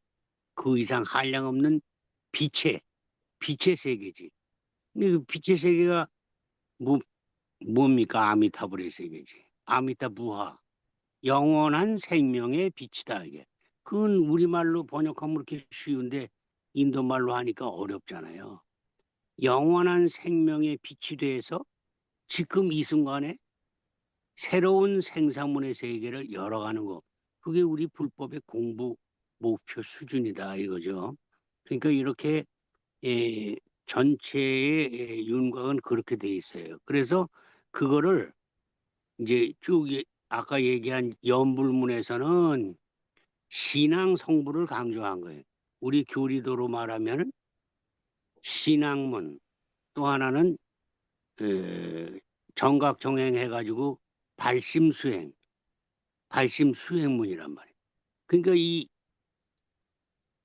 그 이상 한량 없는 빛의 세계지. 근데 그 빛의 세계가 뭡니까? 아미타불의 세계지. 아미타부하. 영원한 생명의 빛이다 이게. 그건 우리말로 번역하면 그렇게 쉬운데 인도말로 하니까 어렵잖아요. 영원한 생명의 빛이 돼서 지금 이 순간에 새로운 생사문의 세계를 열어가는 거. 그게 우리 불법의 공부 목표 수준이다 이거죠. 그러니까 이렇게 전체의 윤곽은 그렇게 돼 있어요. 그래서 그거를 이제 쭉 아까 얘기한 연불문에서는 신앙 성부를 강조한 거예요. 우리 교리도로 말하면 신앙문, 또 하나는 정각 정행해가지고 발심수행문이란 말이에요. 그러니까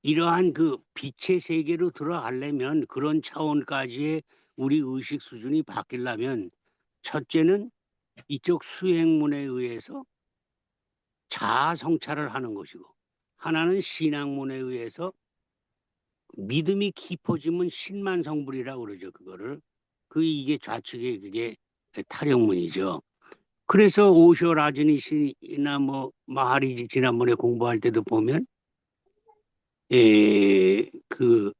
이러한 그 빛의 세계로 들어가려면 그런 차원까지의 우리 의식 수준이 바뀌려면 첫째는 이쪽 수행문에 의해서 자아 성찰을 하는 것이고 하나는 신앙문에 의해서 믿음이 깊어지면 신만성불이라고 그러죠. 그거를 이게 좌측의 그게 타령문이죠. 그래서 오쇼 라즈니시나 뭐 마하리지 지난번에 공부할 때도 보면 그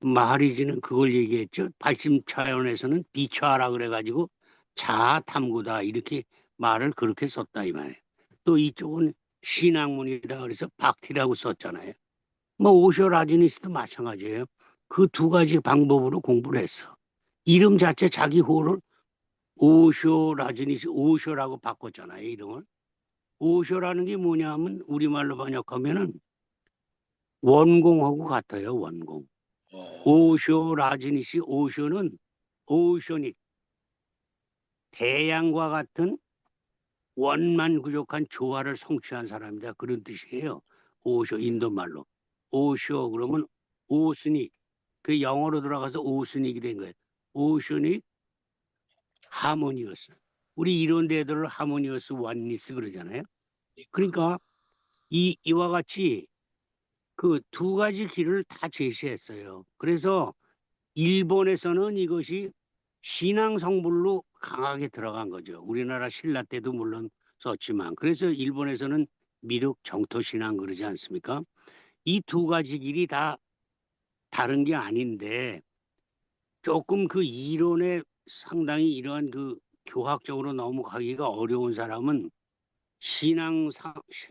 마하리지는 그걸 얘기했죠. 발심 차원에서는 비추하라 그래가지고 자아 탐구다 이렇게 말을 그렇게 썼다 이 말이에요. 또 이쪽은 신학문이다 그래서 박티라고 썼잖아요. 뭐 오쇼 라지니스도 마찬가지예요. 그 두 가지 방법으로 공부를 했어. 이름 자체 자기 호를 오쇼 라지니스 오쇼라고 바꿨잖아요. 이름을. 오쇼라는 게 뭐냐면 우리말로 번역하면은 원공하고 같아요. 원공. 오쇼 라지니시 오쇼는 오쇼닉 태양과 같은 원만 부족한 조화를 성취한 사람이다. 그런 뜻이에요. 오쇼 인도말로. 오쇼 그러면 오스닉. 그 영어로 들어가서 오스닉이 된 거예요. 오쇼닉 하모니어스. 우리 이런 데들을 하모니어스 원니스 그러잖아요. 그러니까 이와 같이 그 두 가지 길을 다 제시했어요. 그래서 일본에서는 이것이 신앙 성불로 강하게 들어간 거죠. 우리나라 신라 때도 물론 썼지만. 그래서 일본에서는 미륵 정토신앙 그러지 않습니까? 이 두 가지 길이 다 다른 게 아닌데 조금 그 이론에 상당히 이러한 그 교학적으로 넘어가기가 어려운 사람은 신앙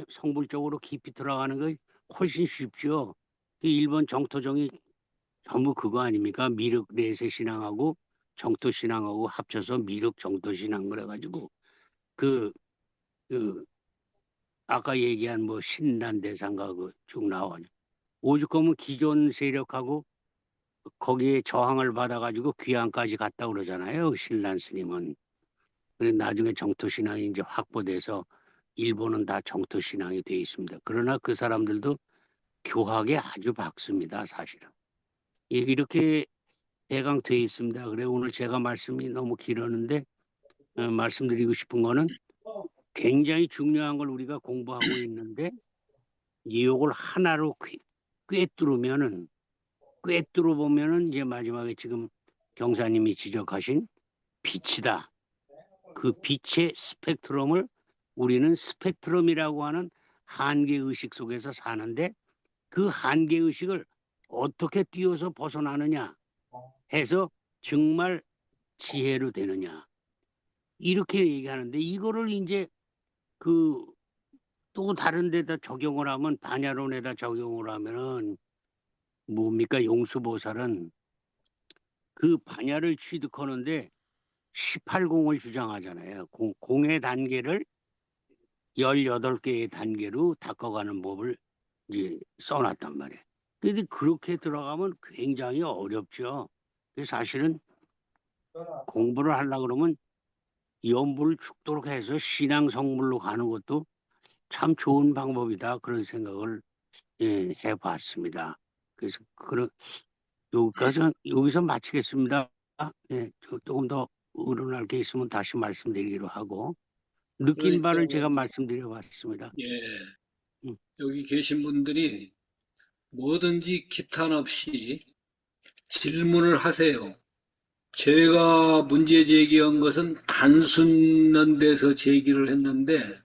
성불 쪽으로 깊이 들어가는 거 훨씬 쉽죠. 그 일본 정토정이 전부 그거 아닙니까? 미륵 내세 신앙하고 정토 신앙하고 합쳐서 미륵 정토 신앙 그래가지고 그, 그 아까 얘기한 뭐 신난 대상가 그 쭉 나와요. 오죽하면 기존 세력하고 거기에 저항을 받아가지고 귀양까지 갔다 그러잖아요. 신란 스님은. 그래 나중에 정토 신앙이 이제 확보돼서 일본은 다 정토 신앙이 돼 있습니다. 그러나 그 사람들도 교학에 아주 박습니다, 사실은. 이렇게 대강 돼 있습니다. 그래 오늘 제가 말씀이 너무 길었는데 말씀드리고 싶은 거는 굉장히 중요한 걸 우리가 공부하고 있는데 이걸 하나로 꿰뚫으면은 꿰뚫어 보면은 이제 마지막에 지금 경사님이 지적하신 빛이다. 그 빛의 스펙트럼을 우리는 스펙트럼이라고 하는 한계 의식 속에서 사는데 그 한계 의식을 어떻게 뛰어서 벗어나느냐 해서 정말 지혜로 되느냐 이렇게 얘기하는데 이거를 이제 그 또 다른 데다 적용을 하면 반야론에다 적용을 하면은 뭡니까 용수보살은 그 반야를 취득하는데 18공을 주장하잖아요. 공의 단계를 18개의 단계로 닦아가는 법을 이제 써놨단 말이에요. 근데 그렇게 들어가면 굉장히 어렵죠. 사실은 공부를 하려고 그러면 연불을 죽도록 해서 신앙 성불로 가는 것도 참 좋은 방법이다. 그런 생각을 해봤습니다. 그래서 여기서 마치겠습니다. 조금 더 의논할 게 있으면 다시 말씀드리기로 하고 느낀 바를 제가 말씀드려봤습니다. 예, 음. 여기 계신 분들이 뭐든지 기탄 없이 질문을 하세요. 제가 문제 제기한 것은 단순한 데서 제기를 했는데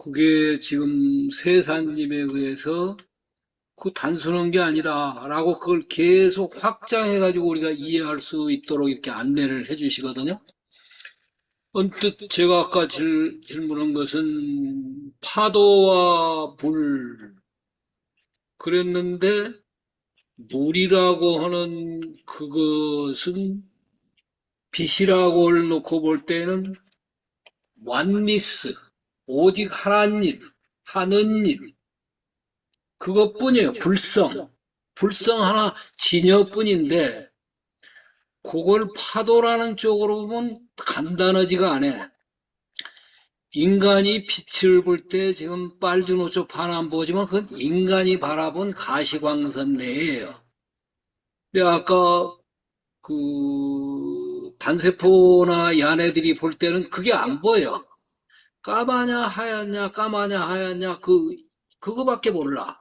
그게 지금 세사님에 의해서 그 단순한 게 아니다라고 그걸 계속 확장해가지고 우리가 이해할 수 있도록 이렇게 안내를 해주시거든요. 언뜻 제가 아까 질문한 것은 파도와 물 그랬는데 물이라고 하는 그것은 빛이라고 놓고 볼 때는 완니스 오직 하나님, 하느님 그것뿐이에요. 불성 하나 진여뿐인데 그걸 파도라는 쪽으로 보면 간단하지가 않아. 인간이 빛을 볼 때 지금 빨주노초 파란 보지만 그건 인간이 바라본 가시광선 내예요. 근데 아까 그 단세포나 야네들이 볼 때는 그게 안 보여. 까마냐 하얗냐 까마냐 하얗냐 그거밖에 몰라.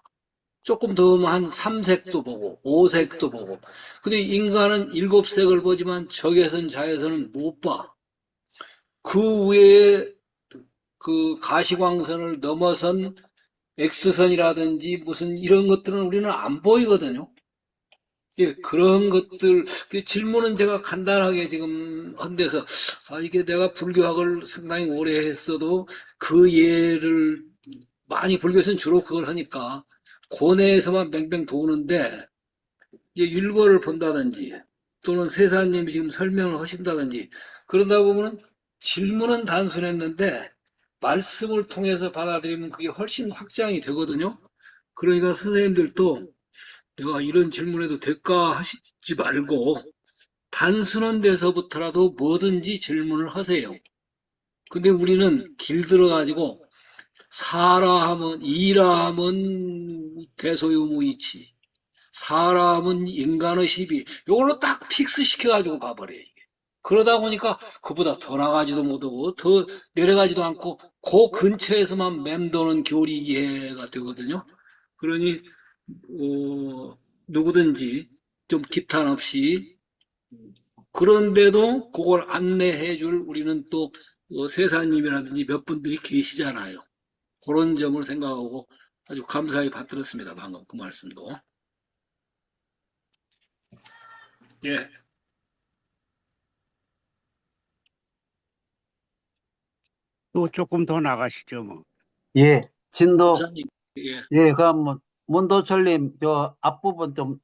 조금 더 하면 한 3색도 보고 5색도 보고. 근데 인간은 7색을 보지만 적외선 자외선은 못 봐. 그 외에 그 가시광선을 넘어선 X선이라든지 무슨 이런 것들은 우리는 안 보이거든요. 예, 그런 것들, 그 질문은 제가 간단하게 지금 한 데서, 이게 내가 불교학을 상당히 오래 했어도 그 예를, 많이 불교에서는 주로 그걸 하니까, 고뇌에서만 뱅뱅 도는데, 이제 율법을 본다든지, 또는 세사님이 지금 설명을 하신다든지, 그러다 보면은 질문은 단순했는데, 말씀을 통해서 받아들이면 그게 훨씬 확장이 되거든요. 그러니까 선생님들도 내가 이런 질문해도 될까 하시지 말고 단순한 데서부터라도 뭐든지 질문을 하세요. 근데 우리는 길들어가지고 사라 하면 이라 하면 대소유무이치 사라 하면 인간의 시비 이걸로 딱 픽스 시켜가지고 가버려요. 이게. 그러다 보니까 그보다 더 나가지도 못하고 더 내려가지도 않고 그 근처에서만 맴도는 교리 이해가 되거든요. 그러니 누구든지 좀 기탄 없이 그런데도 그걸 안내해 줄 우리는 또 세사님이라든지 몇 분들이 계시잖아요. 그런 점을 생각하고 아주 감사히 받들었습니다. 방금 그 말씀도. 예, 또 조금 더 나가시죠, 뭐. 예, 진도, 목사님, 예. 예, 그럼 뭐, 문도철님, 저 앞부분 좀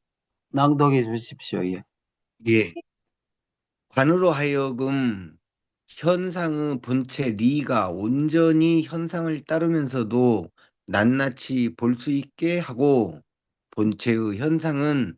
낭독해 주십시오. 예. 예. 관으로 하여금 현상의 본체 리가 온전히 현상을 따르면서도 낱낱이 볼 수 있게 하고 본체의 현상은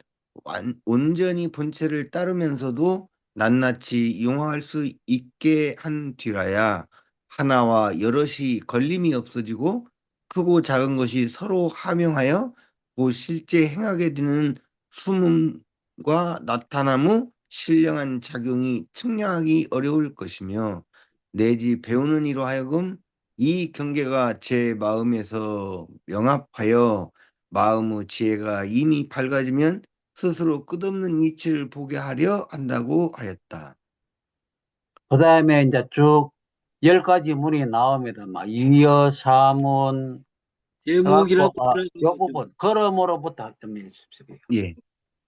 온전히 본체를 따르면서도 낱낱이 이용할 수 있게 한 뒤라야 하나와 여럿이 걸림이 없어지고 크고 작은 것이 서로 함용하여 그 실제 행하게 되는 숨음과 나타남의 신령한 작용이 측량하기 어려울 것이며 내지 배우는 이로 하여금 이 경계가 제 마음에서 명합하여 마음의 지혜가 이미 밝아지면 스스로 끝없는 이치를 보게 하려 한다고 하였다. 그 다음에 이제 쭉 10가지 문이 나옵니다. 막 이어 사문, 제목이라도 요 부분, 걸음으로부터 좀 해주십시오. 예.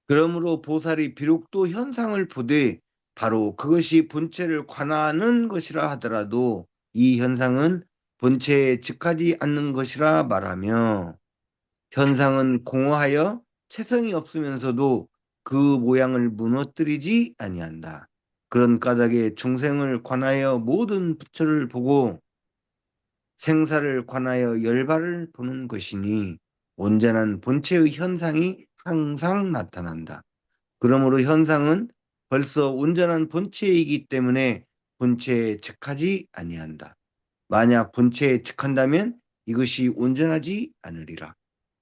그러므로 보살이 비록도 현상을 보되 바로 그것이 본체를 관하는 것이라 하더라도 이 현상은 본체에 즉하지 않는 것이라 말하며 현상은 공허하여 체성이 없으면서도 그 모양을 무너뜨리지 아니한다. 그런 까닭에 중생을 관하여 모든 부처를 보고 생사를 관하여 열반을 보는 것이니 온전한 본체의 현상이 항상 나타난다. 그러므로 현상은 벌써 온전한 본체이기 때문에 본체에 즉하지 아니한다. 만약 본체에 즉한다면 이것이 온전하지 않으리라.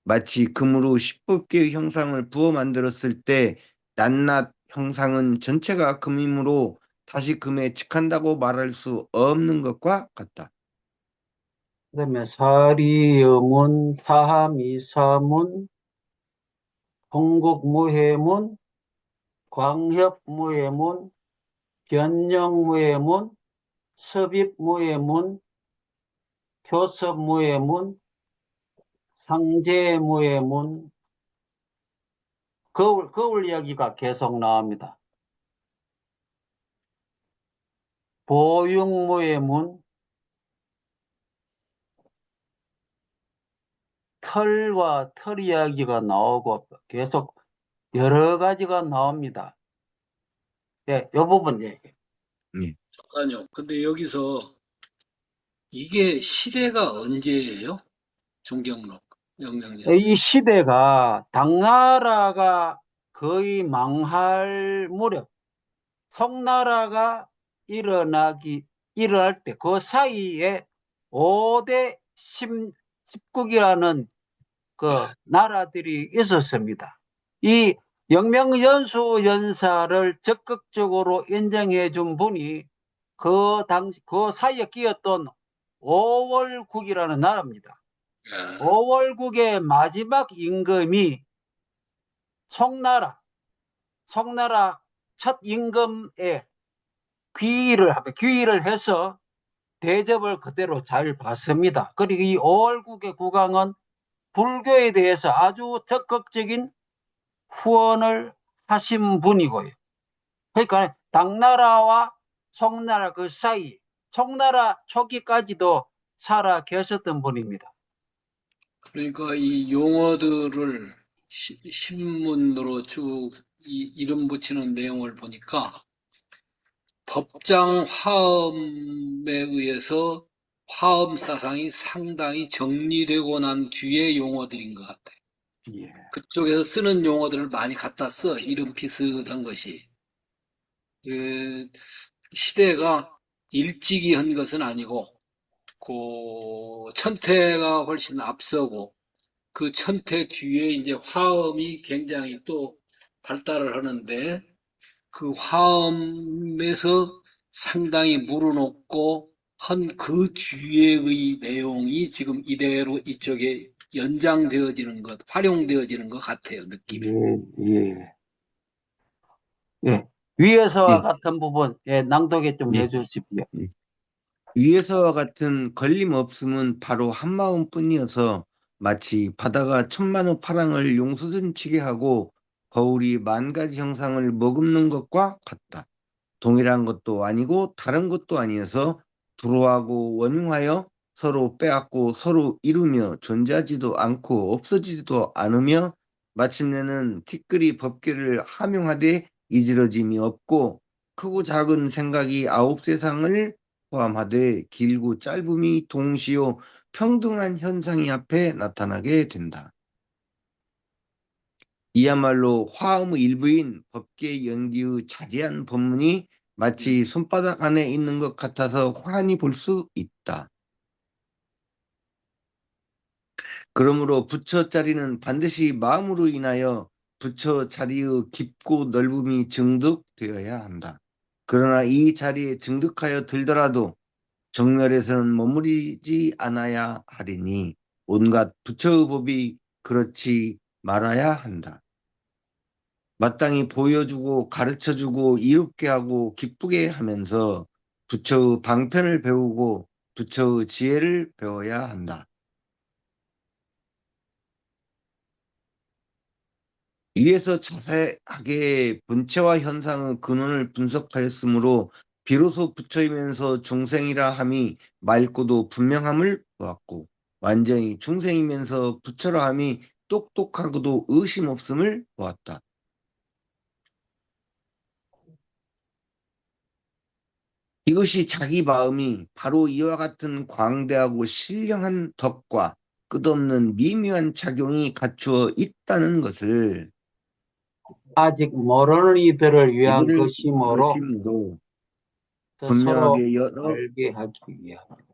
마치 금으로 10법계의 형상을 부어 만들었을 때 낱낱 형상은 전체가 금이므로 다시 금에 즉한다고 말할 수 없는 것과 같다. 그다음에 사리여문, 사하미사문, 홍국무해문, 광협무해문, 변영무해문, 섭입무해문, 교섭무해문, 상제무해문, 거울 이야기가 계속 나옵니다. 보육무해문, 털과 털 이야기가 나오고 계속 여러 가지가 나옵니다. 예, 요 부분 얘기. 예. 잠깐요. 근데 여기서 이게 시대가 언제예요? 종경록, 영명년. 이 시대가 당나라가 거의 망할 무렵, 송나라가 일어날 때 그 사이에 5대 10국이라는 그 나라들이 있었습니다. 이 영명연수 연사를 적극적으로 인정해 준 분이 그 사이에 끼었던 오월국이라는 나라입니다. 예. 오월국의 마지막 임금이 송나라 첫 임금에 귀의를 해서 대접을 그대로 잘 받습니다. 그리고 이 오월국의 국왕은 불교에 대해서 아주 적극적인 후원을 하신 분이고요. 그러니까 당나라와 송나라 그 사이, 송나라 초기까지도 살아 계셨던 분입니다. 그러니까 이 용어들을 신문으로 쭉 이름 붙이는 내용을 보니까 법장 화엄에 의해서 화엄 사상이 상당히 정리되고 난 뒤의 용어들인 것 같아요. 예. 그쪽에서 쓰는 용어들을 많이 갖다 써. 이름 비슷한 것이. 시대가 일찍이 한 것은 아니고, 천태가 훨씬 앞서고, 그 천태 뒤에 이제 화엄이 굉장히 또 발달을 하는데, 그 화엄에서 상당히 물어놓고 한 그 뒤에의 내용이 지금 이대로 이쪽에 연장되어지는 것, 활용되어지는 것 같아요, 느낌에. 예. 예. 위에서와 예. 같은 부분, 예, 낭독에 좀 예. 해주십시오. 예. 위에서와 같은 걸림없음은 바로 한마음뿐이어서 마치 바다가 천만의 파랑을 용수순치게 하고 거울이 만 가지 형상을 머금는 것과 같다. 동일한 것도 아니고 다른 것도 아니어서 불호하고 원흉하여 서로 빼앗고 서로 이루며 존재하지도 않고 없어지지도 않으며 마침내는 티끌이 법계를 함용하되 이지러짐이 없고 크고 작은 생각이 아홉 세상을 포함하되 길고 짧음이 동시요 평등한 현상이 앞에 나타나게 된다. 이야말로 화음의 일부인 법계 연기의 자세한 법문이 마치 손바닥 안에 있는 것 같아서 환히 볼 수 있다. 그러므로 부처 자리는 반드시 마음으로 인하여 부처 자리의 깊고 넓음이 증득되어야 한다. 그러나 이 자리에 증득하여 들더라도 정멸에서는 머무르지 않아야 하리니 온갖 부처의 법이 그렇지 말아야 한다. 마땅히 보여주고 가르쳐주고 이롭게 하고 기쁘게 하면서 부처의 방편을 배우고 부처의 지혜를 배워야 한다. 위에서 자세하게 본체와 현상의 근원을 분석하였으므로 비로소 부처이면서 중생이라 함이 맑고도 분명함을 보았고 완전히 중생이면서 부처라 함이 똑똑하고도 의심 없음을 보았다. 이것이 자기 마음이 바로 이와 같은 광대하고 신령한 덕과 끝없는 미묘한 작용이 갖추어 있다는 것을 아직 모르는 이들을 위한 이들을 것이므로 열심으로 스스로 분명하게 여러 알게 하기 위함이다.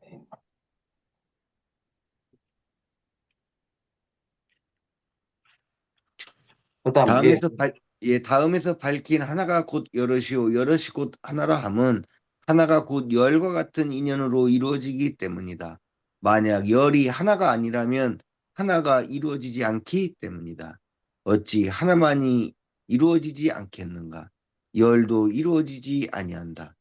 그다음 예. 다음에서 밝힌 하나가 곧 여럿이요 여럿이 곧 하나라 함은 하나가 곧 열과 같은 인연으로 이루어지기 때문이다. 만약 열이 하나가 아니라면 하나가 이루어지지 않기 때문이다. 어찌 하나만이 이루어지지 않겠는가? 열도 이루어지지 아니한다.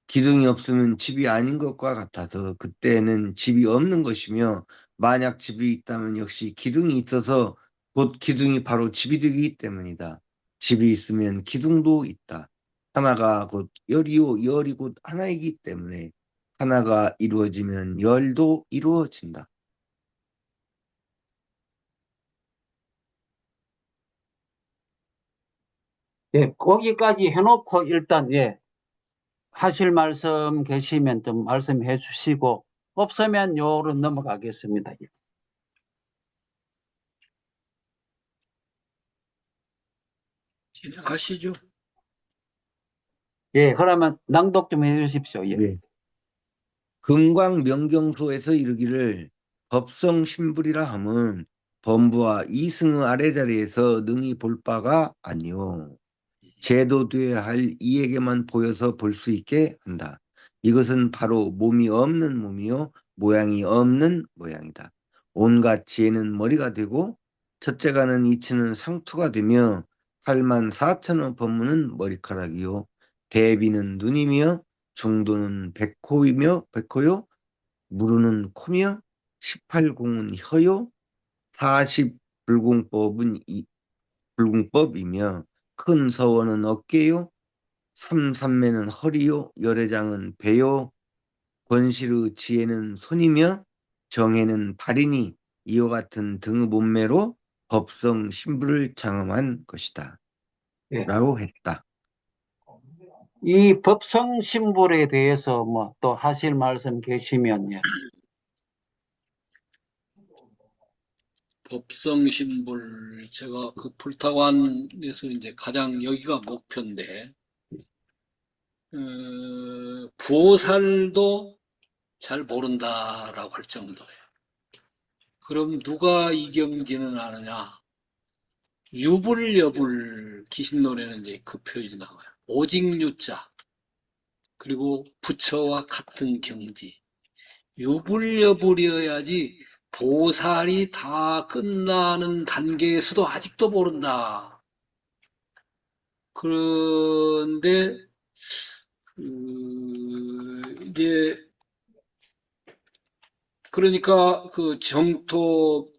기둥이 없으면 집이 아닌 것과 같아서 그때는 집이 없는 것이며 만약 집이 있다면 역시 기둥이 있어서 곧 기둥이 바로 집이 되기 때문이다. 집이 있으면 기둥도 있다. 하나가 곧 열이요 열이 곧 하나이기 때문에 하나가 이루어지면 열도 이루어진다. 예, 거기까지 해놓고 일단 예, 하실 말씀 계시면 좀 말씀해 주시고 없으면 요로 넘어가겠습니다. 진행하시죠. 예, 그러면 낭독 좀 해 주십시오. 예. 네. 금광명경소에서 이르기를 법성신불이라 함은 범부와 이승의 아래자리에서 능히 볼 바가 아니요. 제도되어야 할 이에게만 보여서 볼 수 있게 한다. 이것은 바로 몸이 없는 몸이요 모양이 없는 모양이다. 온갖 지혜는 머리가 되고 첫째가는 이치는 상투가 되며 8만 4천의 법문은 머리카락이요 대비는 눈이며 중도는 백호요 무르는 코며 18공은 혀요 40불공법은 불공법이며 큰 서원은 어깨요 삼삼매는 허리요 열애장은 배요 권실의 지혜는 손이며 정혜는 발이니 이와 같은 등의 몸매로 법성 신부를 장엄한 것이다. 예. 라고 했다. 이 법성 신불에 대해서 뭐 또 하실 말씀 계시면 예. 법성신불 제가 그 불타관에서 이제 가장 여기가 목표인데 보살도 잘 모른다라고 할 정도예요. 그럼 누가 이경지는 아느냐? 유불여불 기신론에는 이제 그 표현이 나와요. 오직 유자 그리고 부처와 같은 경지 유불여불이어야지 보살이 다 끝나는 단계에서도 아직도 모른다. 그런데 이제 그러니까 그 정토,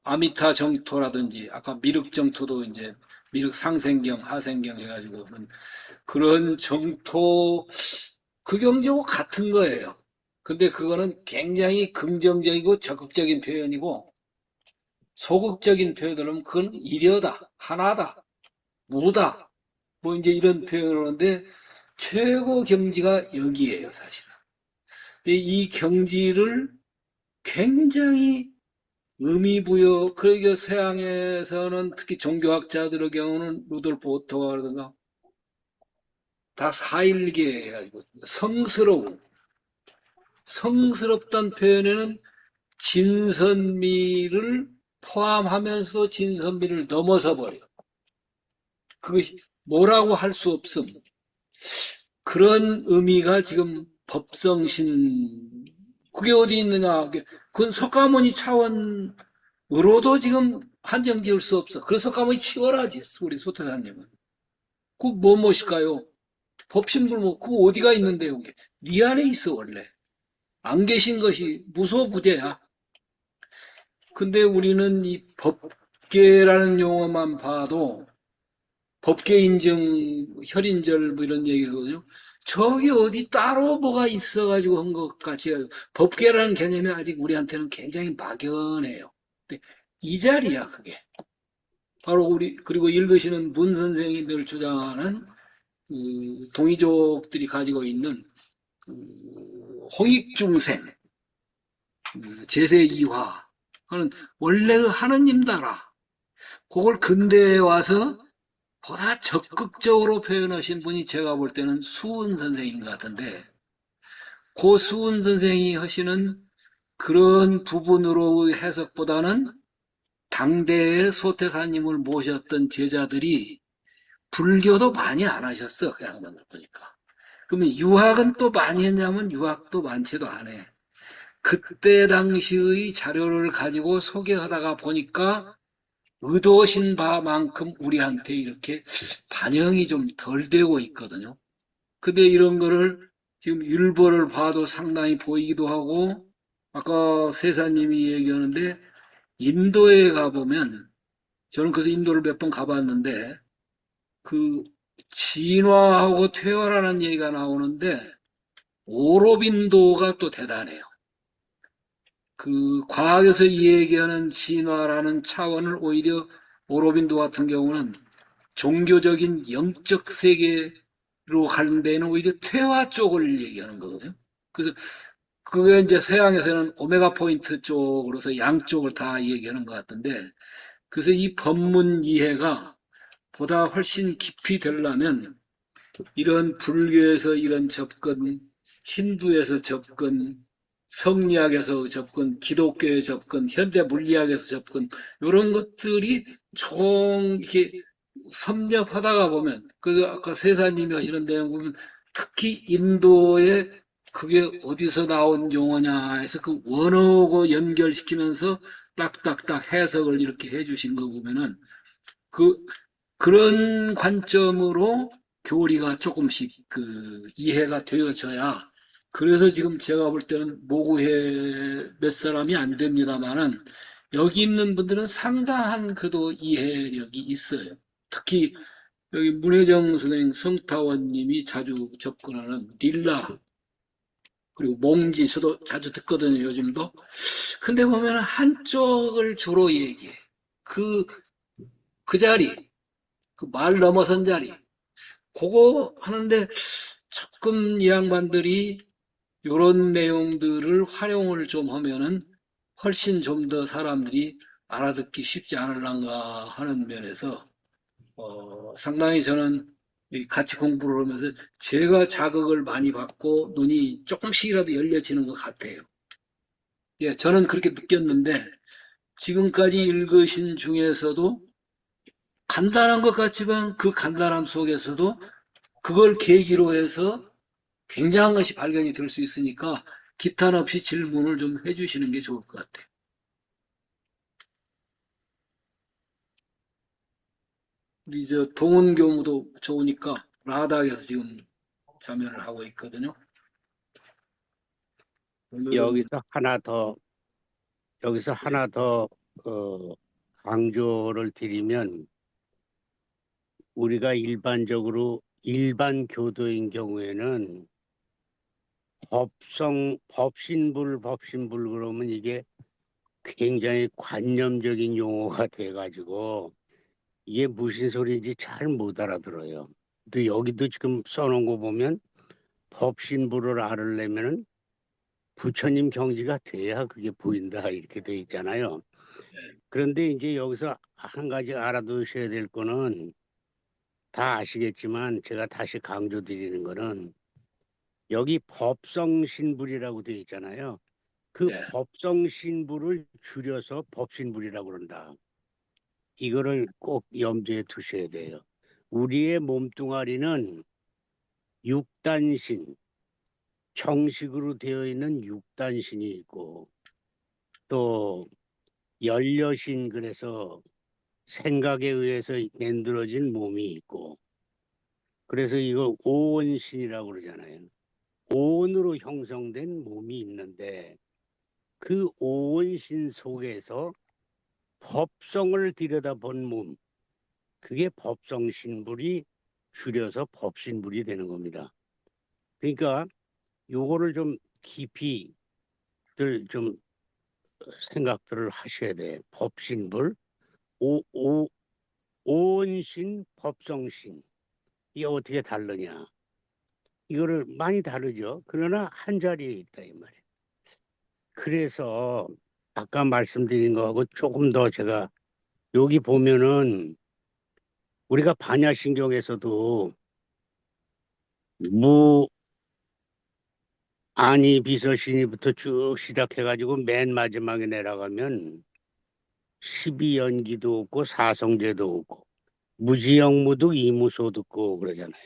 아미타 정토라든지, 아까 미륵 정토도 이제 미륵 상생경, 하생경 해가지고 그런 정토, 그 경지하고 같은 거예요. 근데 그거는 굉장히 긍정적이고 적극적인 표현이고, 소극적인 표현으로는 그건 이려다, 하나다, 무다, 뭐 이제 이런 표현을 하는데, 최고 경지가 여기에요, 사실은. 근데 이 경지를 굉장히 의미부여, 그러니까 서양에서는 특히 종교학자들의 경우는 루돌프 오토와라든가 다 사일계 해가지고 성스럽다는 표현에는 진선미를 포함하면서 진선미를 넘어서 버려. 그것이 뭐라고 할 수 없음. 그런 의미가 지금 법성신, 그게 어디 있느냐. 그건 석가모니 차원으로도 지금 한정 지을 수 없어. 그래서 석가모니 치워라지, 우리 소태사님은. 그 무엇일까요? 법신불목, 그거 어디가 있는데요? 그게 네 안에 있어, 원래. 안 계신 것이 무소부재야. 근데 우리는 이 법계라는 용어만 봐도 법계 인증, 혈인절 뭐 이런 얘기거든요. 저기 어디 따로 뭐가 있어가지고 한 것 같이 법계라는 개념이 아직 우리한테는 굉장히 막연해요. 근데 이 자리야, 그게. 바로 우리, 그리고 읽으시는 문 선생이 늘 주장하는 그 동이족들이 가지고 있는 그 홍익중생, 제세이화 하는 원래 하느님다라. 그걸 근대에 와서 보다 적극적으로 표현하신 분이 제가 볼 때는 수은 선생인 것 같은데, 그 수은 선생이 하시는 그런 부분으로 해석보다는 당대의 소태사님을 모셨던 제자들이 불교도 많이 안 하셨어, 그 양반들 보니까. 그러면 유학은 또 많이 했냐면 유학도 많지도 않아. 그때 당시의 자료를 가지고 소개하다가 보니까 의도하신 바만큼 우리한테 이렇게 반영이 좀 덜 되고 있거든요. 근데 이런 거를 지금 율보를 봐도 상당히 보이기도 하고, 아까 세사님이 얘기하는데, 인도에 가보면, 저는 그래서 인도를 몇 번 가봤는데, 그, 진화하고 퇴화라는 얘기가 나오는데, 오로빈도가 또 대단해요. 그, 과학에서 얘기하는 진화라는 차원을 오히려 오로빈도 같은 경우는 종교적인 영적 세계로 가는 데는 오히려 퇴화 쪽을 얘기하는 거거든요. 그래서 그게 이제 서양에서는 오메가 포인트 쪽으로서 양쪽을 다 얘기하는 것 같은데, 그래서 이 법문 이해가 보다 훨씬 깊이 되려면 이런 불교에서 이런 접근, 힌두에서 접근, 성리학에서 접근, 기독교의 접근, 현대 물리학에서 접근, 이런 것들이 총 이렇게 섭렵하다가 보면, 그 아까 세사님이 하시는 내용 보면 특히 인도의 그게 어디서 나온 용어냐 해서 그 원어고 연결시키면서 딱딱딱 해석을 이렇게 해주신 거 보면은 그 그런 관점으로 교리가 조금씩 그 이해가 되어져야, 그래서 지금 제가 볼 때는 모구회 몇 사람이 안 됩니다만은 여기 있는 분들은 상당한 그래도 이해력이 있어요. 특히 여기 문혜정 선생, 성타원님이 자주 접근하는 릴라, 그리고 몽지, 저도 자주 듣거든요, 요즘도. 근데 보면 한쪽을 주로 얘기해. 그, 그 자리, 그 말 넘어선 자리. 그거 하는데 조금 이 양반들이 요런 내용들을 활용을 좀 하면은 훨씬 좀 더 사람들이 알아듣기 쉽지 않을란가 하는 면에서 상당히 저는 같이 공부를 하면서 제가 자극을 많이 받고 눈이 조금씩이라도 열려지는 것 같아요. 예, 저는 그렇게 느꼈는데 지금까지 읽으신 중에서도 간단한 것 같지만 그 간단함 속에서도 그걸 계기로 해서 굉장한 것이 발견이 될 수 있으니까 기탄 없이 질문을 좀 해주시는 게 좋을 것 같아요. 우리 저 동원교무도 좋으니까 라닥에서 지금 참여를 하고 있거든요. 오늘은 여기서 하나 더 강조를 드리면, 우리가 일반적으로 일반 교도인 경우에는 법신불 그러면 이게 굉장히 관념적인 용어가 돼가지고 이게 무슨 소리인지 잘 못 알아들어요. 또 여기도 지금 써놓은 거 보면 법신불을 알으려면은 부처님 경지가 돼야 그게 보인다 이렇게 돼 있잖아요. 그런데 이제 여기서 한 가지 알아두셔야 될 거는, 다 아시겠지만 제가 다시 강조드리는 거는, 여기 법성신불이라고 돼 있잖아요. 그 예, 법성신불을 줄여서 법신불이라고 그런다. 이거를 꼭 염두에 두셔야 돼요. 우리의 몸뚱아리는 육단신, 정식으로 되어 있는 육단신이 있고, 또 열여신, 그래서 생각에 의해서 만들어진 몸이 있고, 그래서 이걸 오온신이라고 그러잖아요. 오온으로 형성된 몸이 있는데, 그 오온신 속에서 법성을 들여다본 몸, 그게 법성신불이 줄여서 법신불이 되는 겁니다. 그러니까 요거를 좀 깊이들 좀 생각들을 하셔야 돼. 법신불, 오온신, 법성신, 이게 어떻게 다르냐? 이거를 많이 다르죠. 그러나 한 자리에 있다 이 말이에요. 그래서 아까 말씀드린 거하고 조금 더 제가, 여기 보면은 우리가 반야신경에서도 무, 아니, 비서신이부터 쭉 시작해가지고 맨 마지막에 내려가면 12연기도 없고 사성제도 없고 무지영무도 이무소도 없고 그러잖아요.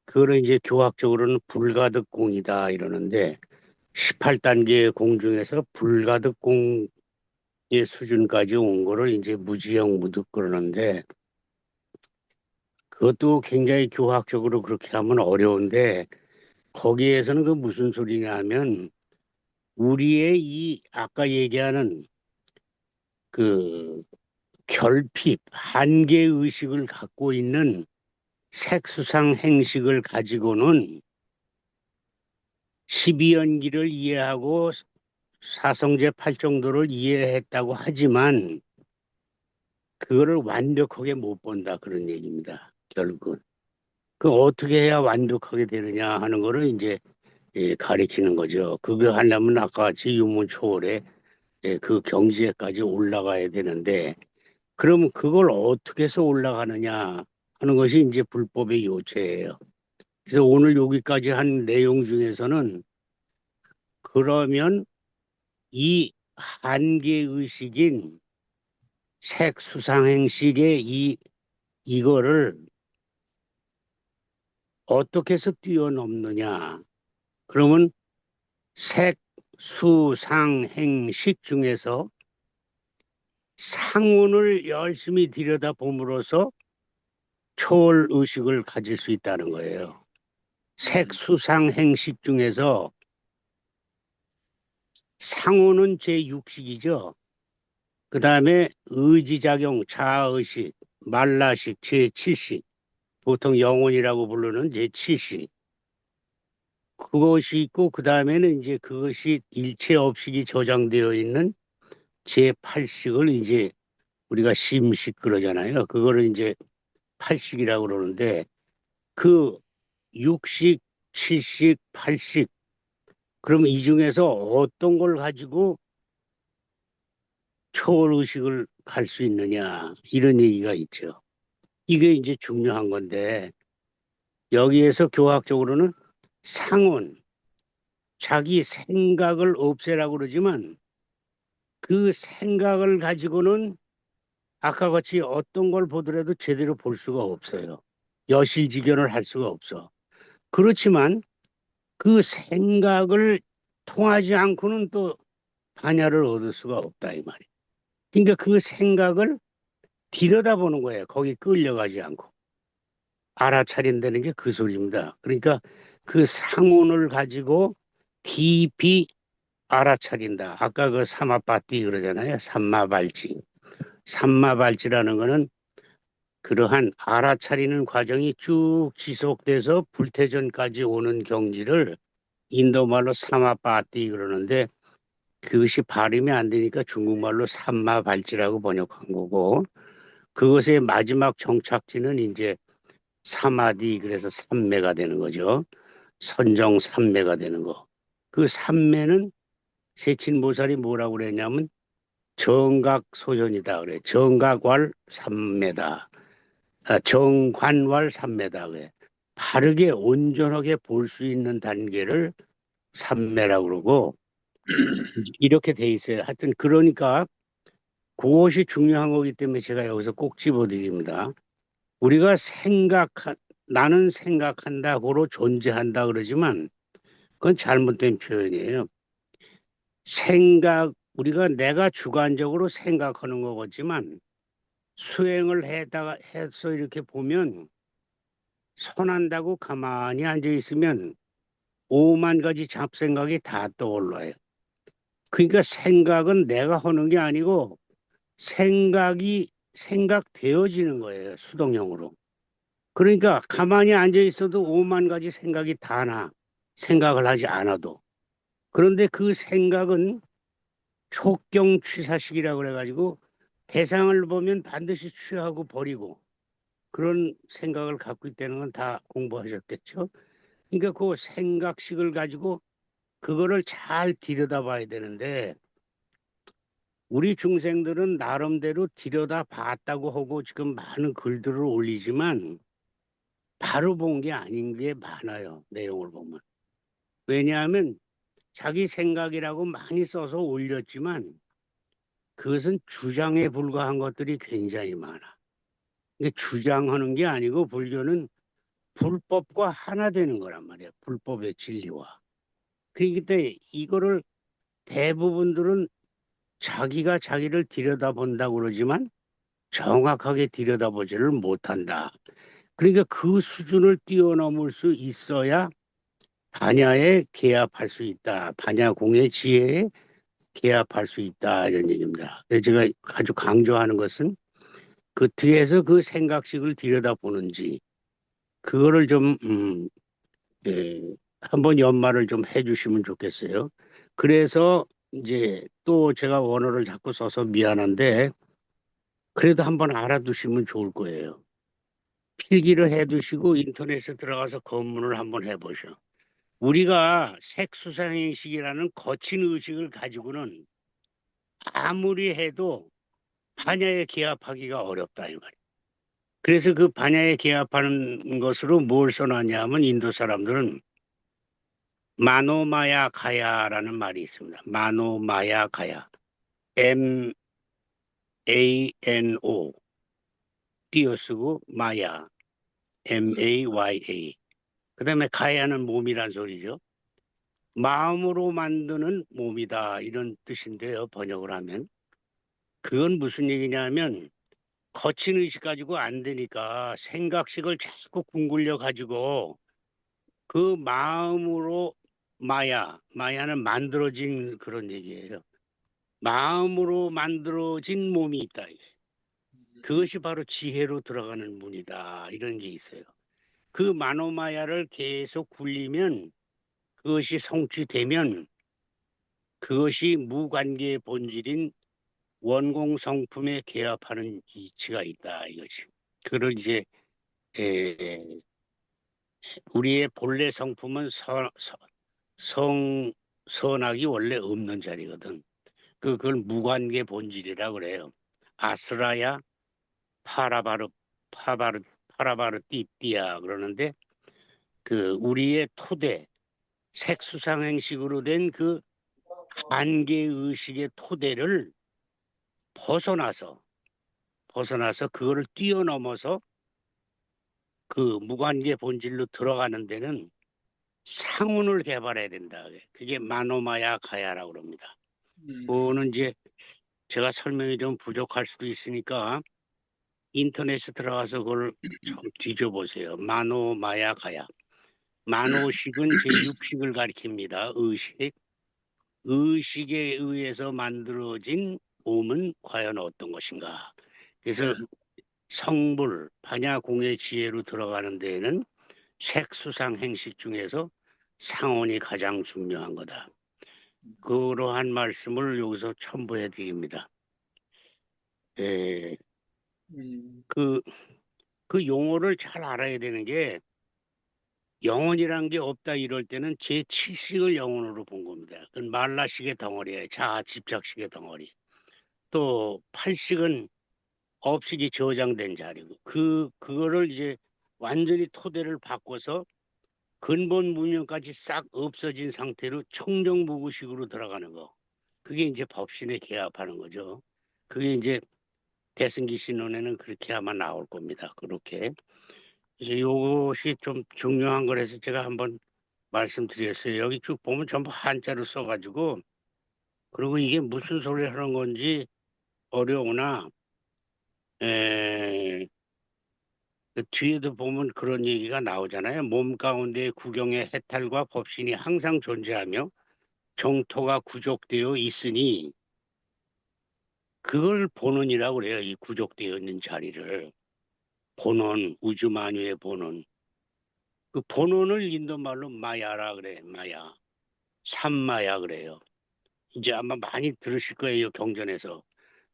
그거를 이제 교학적으로는 불가득공이다 이러는데, 18단계 공 중에서 불가득공의 수준까지 온 거를 이제 무지영무득 그러는데, 그것도 굉장히 교학적으로 그렇게 하면 어려운데, 거기에서는 그 무슨 소리냐 하면, 우리의 이 아까 얘기하는 그 결핍, 한계 의식을 갖고 있는 색수상 행식을 가지고는 12연기를 이해하고 사성제 8정도를 이해했다고 하지만 그거를 완벽하게 못 본다 그런 얘기입니다. 결국은. 그 어떻게 해야 완벽하게 되느냐 하는 거를 이제 가리키는 거죠. 그거 하려면 아까 같이 유무초월에 그 경지에까지 올라가야 되는데, 그러면 그걸 어떻게 해서 올라가느냐 하는 것이 이제 불법의 요체예요. 그래서 오늘 여기까지 한 내용 중에서는, 그러면 이 한계의식인 색수상행식의 이거를 어떻게 해서 뛰어넘느냐. 그러면 색수상행식 중에서 상온을 열심히 들여다봄으로써 초월의식을 가질 수 있다는 거예요. 색수상행식 중에서 상호는 제6식이죠. 그 다음에 의지작용, 자아의식, 말라식, 제7식, 보통 영혼이라고 부르는 제7식. 그것이 있고, 그 다음에는 이제 그것이 일체업식이 저장되어 있는 제8식을 이제 우리가 심식 그러잖아요. 그거를 이제 8식이라고 그러는데, 그 6식, 7식, 8식, 그럼 이 중에서 어떤 걸 가지고 초월의식을 갈 수 있느냐, 이런 얘기가 있죠. 이게 이제 중요한 건데, 여기에서 교학적으로는 상온, 자기 생각을 없애라고 그러지만 그 생각을 가지고는 아까 같이 어떤 걸 보더라도 제대로 볼 수가 없어요. 여실직연을 할 수가 없어. 그렇지만 그 생각을 통하지 않고는 또 반야를 얻을 수가 없다 이 말이에요. 그러니까 그 생각을 들여다보는 거예요. 거기 끌려가지 않고. 알아차린다는 게 그 소리입니다. 그러니까 그 상온을 가지고 깊이 알아차린다. 아까 그 사마빠띠 그러잖아요. 삼마발찌. 삼마발찌라는 거는 그러한 알아차리는 과정이 쭉 지속돼서 불태전까지 오는 경지를 인도말로 사마빠띠 그러는데 그것이 발음이 안 되니까 중국말로 삼마발찌라고 번역한 거고 그것의 마지막 정착지는 이제 사마디 그래서 삼매가 되는 거죠. 선정 삼매가 되는 거. 그 삼매는 세친모살이 뭐라고 그랬냐면 정각소현이다 그래. 정각왈 삼매다. 정관왈 삼매다 그래. 바르게 온전하게 볼 수 있는 단계를 삼매라고 그러고 이렇게 돼 있어요. 하여튼 그러니까 그것이 중요한 거기 때문에 제가 여기서 꼭 집어드립니다. 우리가 나는 생각한다고로 존재한다 그러지만 그건 잘못된 표현이에요. 우리가 내가 주관적으로 생각하는 거겠지만 수행을 해서 이렇게 보면 선한다고 가만히 앉아 있으면 5만 가지 잡생각이 다 떠올라요. 그러니까 생각은 내가 하는 게 아니고 생각이 생각되어지는 거예요. 수동형으로. 그러니까 가만히 앉아 있어도 5만 가지 생각이 다 나. 생각을 하지 않아도. 그런데 그 생각은 촉경 취사식이라고 그래가지고 대상을 보면 반드시 취하고 버리고 그런 생각을 갖고 있다는 건 다 공부하셨겠죠. 그러니까 그 생각식을 가지고 그거를 잘 들여다봐야 되는데 우리 중생들은 나름대로 들여다봤다고 하고 지금 많은 글들을 올리지만 바로 본 게 아닌 게 많아요. 내용을 보면. 왜냐하면 자기 생각이라고 많이 써서 올렸지만 그것은 주장에 불과한 것들이 굉장히 많아. 이게 주장하는 게 아니고 불교는 불법과 하나 되는 거란 말이야. 불법의 진리와. 그렇기 때문에 이거를 대부분들은 자기가 자기를 들여다본다고 그러지만 정확하게 들여다보지를 못한다. 그러니까 그 수준을 뛰어넘을 수 있어야 반야에 개합할 수 있다. 반야공의 지혜에 개합할 수 있다. 이런 얘기입니다. 그래서 제가 아주 강조하는 것은 그 뒤에서 그 생각식을 들여다보는지 그거를 좀 예, 한번 연말을 좀 해주시면 좋겠어요. 그래서 이제 또 제가 원어를 자꾸 써서 미안한데 그래도 한번 알아두시면 좋을 거예요. 필기를 해두시고 인터넷에 들어가서 검문을 한번 해보셔. 우리가 색수상행식이라는 거친 의식을 가지고는 아무리 해도 반야에 개합하기가 어렵다 이 말이에요. 그래서 그 반야에 개합하는 것으로 뭘 써놨냐면 인도 사람들은 마노마야 가야라는 말이 있습니다. 마노마야 가야. MANO 띄어쓰고 마야 MAYA. 그다음에 가야는 몸이란 소리죠. 마음으로 만드는 몸이다 이런 뜻인데요. 번역을 하면 그건 무슨 얘기냐면 거친 의식 가지고 안 되니까 생각식을 자꾸 궁굴려 가지고 그 마음으로 마야는 만들어진 그런 얘기예요. 마음으로 만들어진 몸이 있다. 그것이 바로 지혜로 들어가는 문이다. 이런 게 있어요. 그 마노마야를 계속 굴리면 그것이 성취되면 그것이 무관계의 본질인 원공성품에 개합하는 이치가 있다. 이거지. 그걸 이제 우리의 본래 성품은 선악이 원래 없는 자리거든. 그걸 무관계 본질이라 그래요. 아스라야 파라바르 띠띠야 그러는데 그 우리의 토대 색수상행식으로 된 그 한계 의식의 토대를 벗어나서 그거를 뛰어넘어서 그 무관계 본질로 들어가는 데는 상운을 개발해야 된다. 그게 마노마야 가야라고 그럽니다. 그거는 이제 제가 설명이 좀 부족할 수도 있으니까 인터넷에 들어가서 그걸 좀 뒤져보세요. 마노마야 가야. 만오식은 제6식을 가리킵니다. 의식. 의식에 의해서 만들어진 몸은 과연 어떤 것인가? 그래서 성불, 반야공의 지혜로 들어가는 데에는 색수상 행식 중에서 상온이 가장 중요한 거다. 그러한 말씀을 여기서 첨부해 드립니다. 예, 음, 그 용어를 잘 알아야 되는 게 영혼이란 게 없다 이럴 때는 제7식을 영혼으로 본 겁니다. 그건 말라식의 덩어리예요. 자아 집착식의 덩어리. 또 8식은 업식이 저장된 자리고 그거를 이제 완전히 토대를 바꿔서 근본 문명까지 싹 없어진 상태로 청정무구식으로 들어가는 거. 그게 이제 법신에 개합하는 거죠. 그게 이제 대승기 신론에는 그렇게 아마 나올 겁니다. 그렇게. 그래서 이것이 좀 중요한 거라서 제가 한번 말씀드렸어요. 여기 쭉 보면 전부 한자로 써가지고 그리고 이게 무슨 소리 하는 건지 어려우나 그 뒤에도 보면 그런 얘기가 나오잖아요. 몸 가운데 구경의 해탈과 법신이 항상 존재하며 정토가 구족되어 있으니 그걸 본원이라고 그래요. 이 구족되어 있는 자리를. 본원, 우주만유의 본원. 그 본원을 인도말로 마야라 그래. 마야. 삼마야 그래요. 이제 아마 많이 들으실 거예요. 경전에서.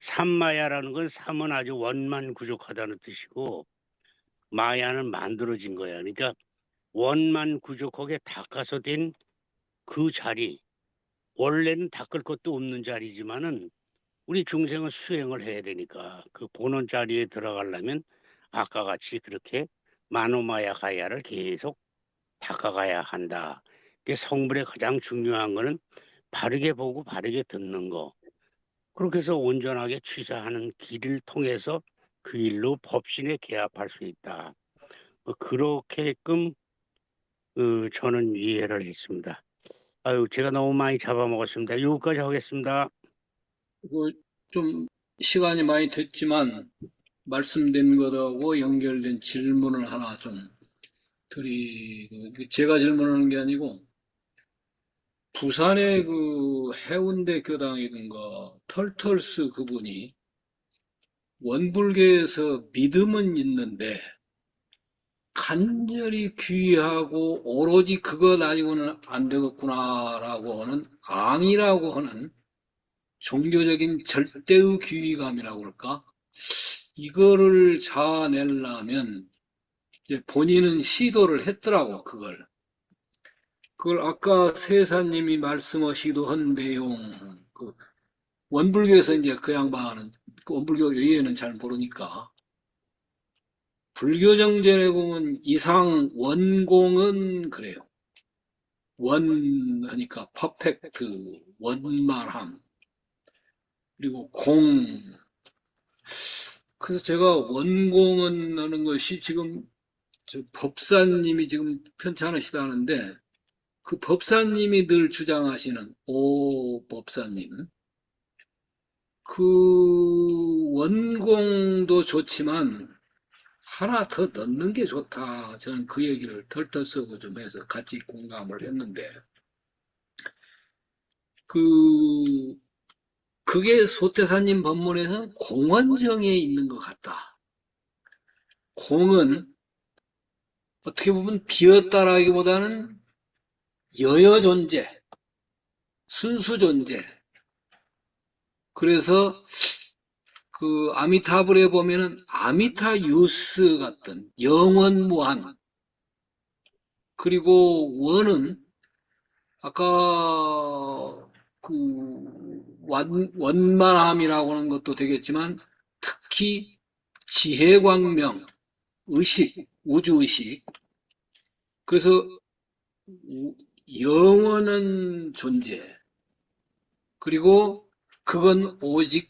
삼마야라는 건 삼은 아주 원만 구족하다는 뜻이고 마야는 만들어진 거야. 그러니까 원만 구족하게 닦아서 된 그 자리. 원래는 닦을 것도 없는 자리지만은 우리 중생은 수행을 해야 되니까 그 본원 자리에 들어가려면 아까 같이 그렇게 마노마야 가야를 계속 닦아가야 한다. 성불의 가장 중요한 거는 바르게 보고 바르게 듣는 거. 그렇게 해서 온전하게 취사하는 길을 통해서 그 일로 법신에 개합할 수 있다. 그렇게끔 저는 이해를 했습니다. 아유, 제가 너무 많이 잡아먹었습니다. 여기까지 하겠습니다. 좀 시간이 많이 됐지만 말씀된 것하고 연결된 질문을 하나 좀 드리고, 제가 질문하는 게 아니고 부산의 그 해운대 교당이든가 털털스 그분이 원불교에서 믿음은 있는데 간절히 귀하고 오로지 그것 아니고는 안 되겠구나라고 하는 앙이라고 하는 종교적인 절대의 귀의감이라고 그럴까? 이거를 자아내려면 이제 본인은 시도를 했더라고, 그걸. 그걸 아까 세사님이 말씀하시기도 한 내용, 원불교에서 이제 그 양반은, 그 원불교 외에는 잘 모르니까. 불교 정전에 보면 이상 원공은 그래요. 원 하니까 퍼펙트, 원만함. 그리고 공. 그래서 제가 원공은 하는 것이 지금 저 법사님이 지금 편찮으시다는데 그 법사님이 늘 주장하시는 오 법사님 그 원공도 좋지만 하나 더 넣는 게 좋다. 저는 그 얘기를 털털 쓰고 좀 해서 같이 공감을 했는데 그게 소태사님 법문에서 공원정에 있는 것 같다. 공은 어떻게 보면 비었다라기보다는 여여 존재, 순수 존재. 그래서 그 아미타불에 보면은 아미타 유스 같은 영원무한. 그리고 원은 아까 그 원만함이라고 하는 것도 되겠지만 특히 지혜광명, 의식, 우주의식. 그래서 영원한 존재. 그리고 그건 오직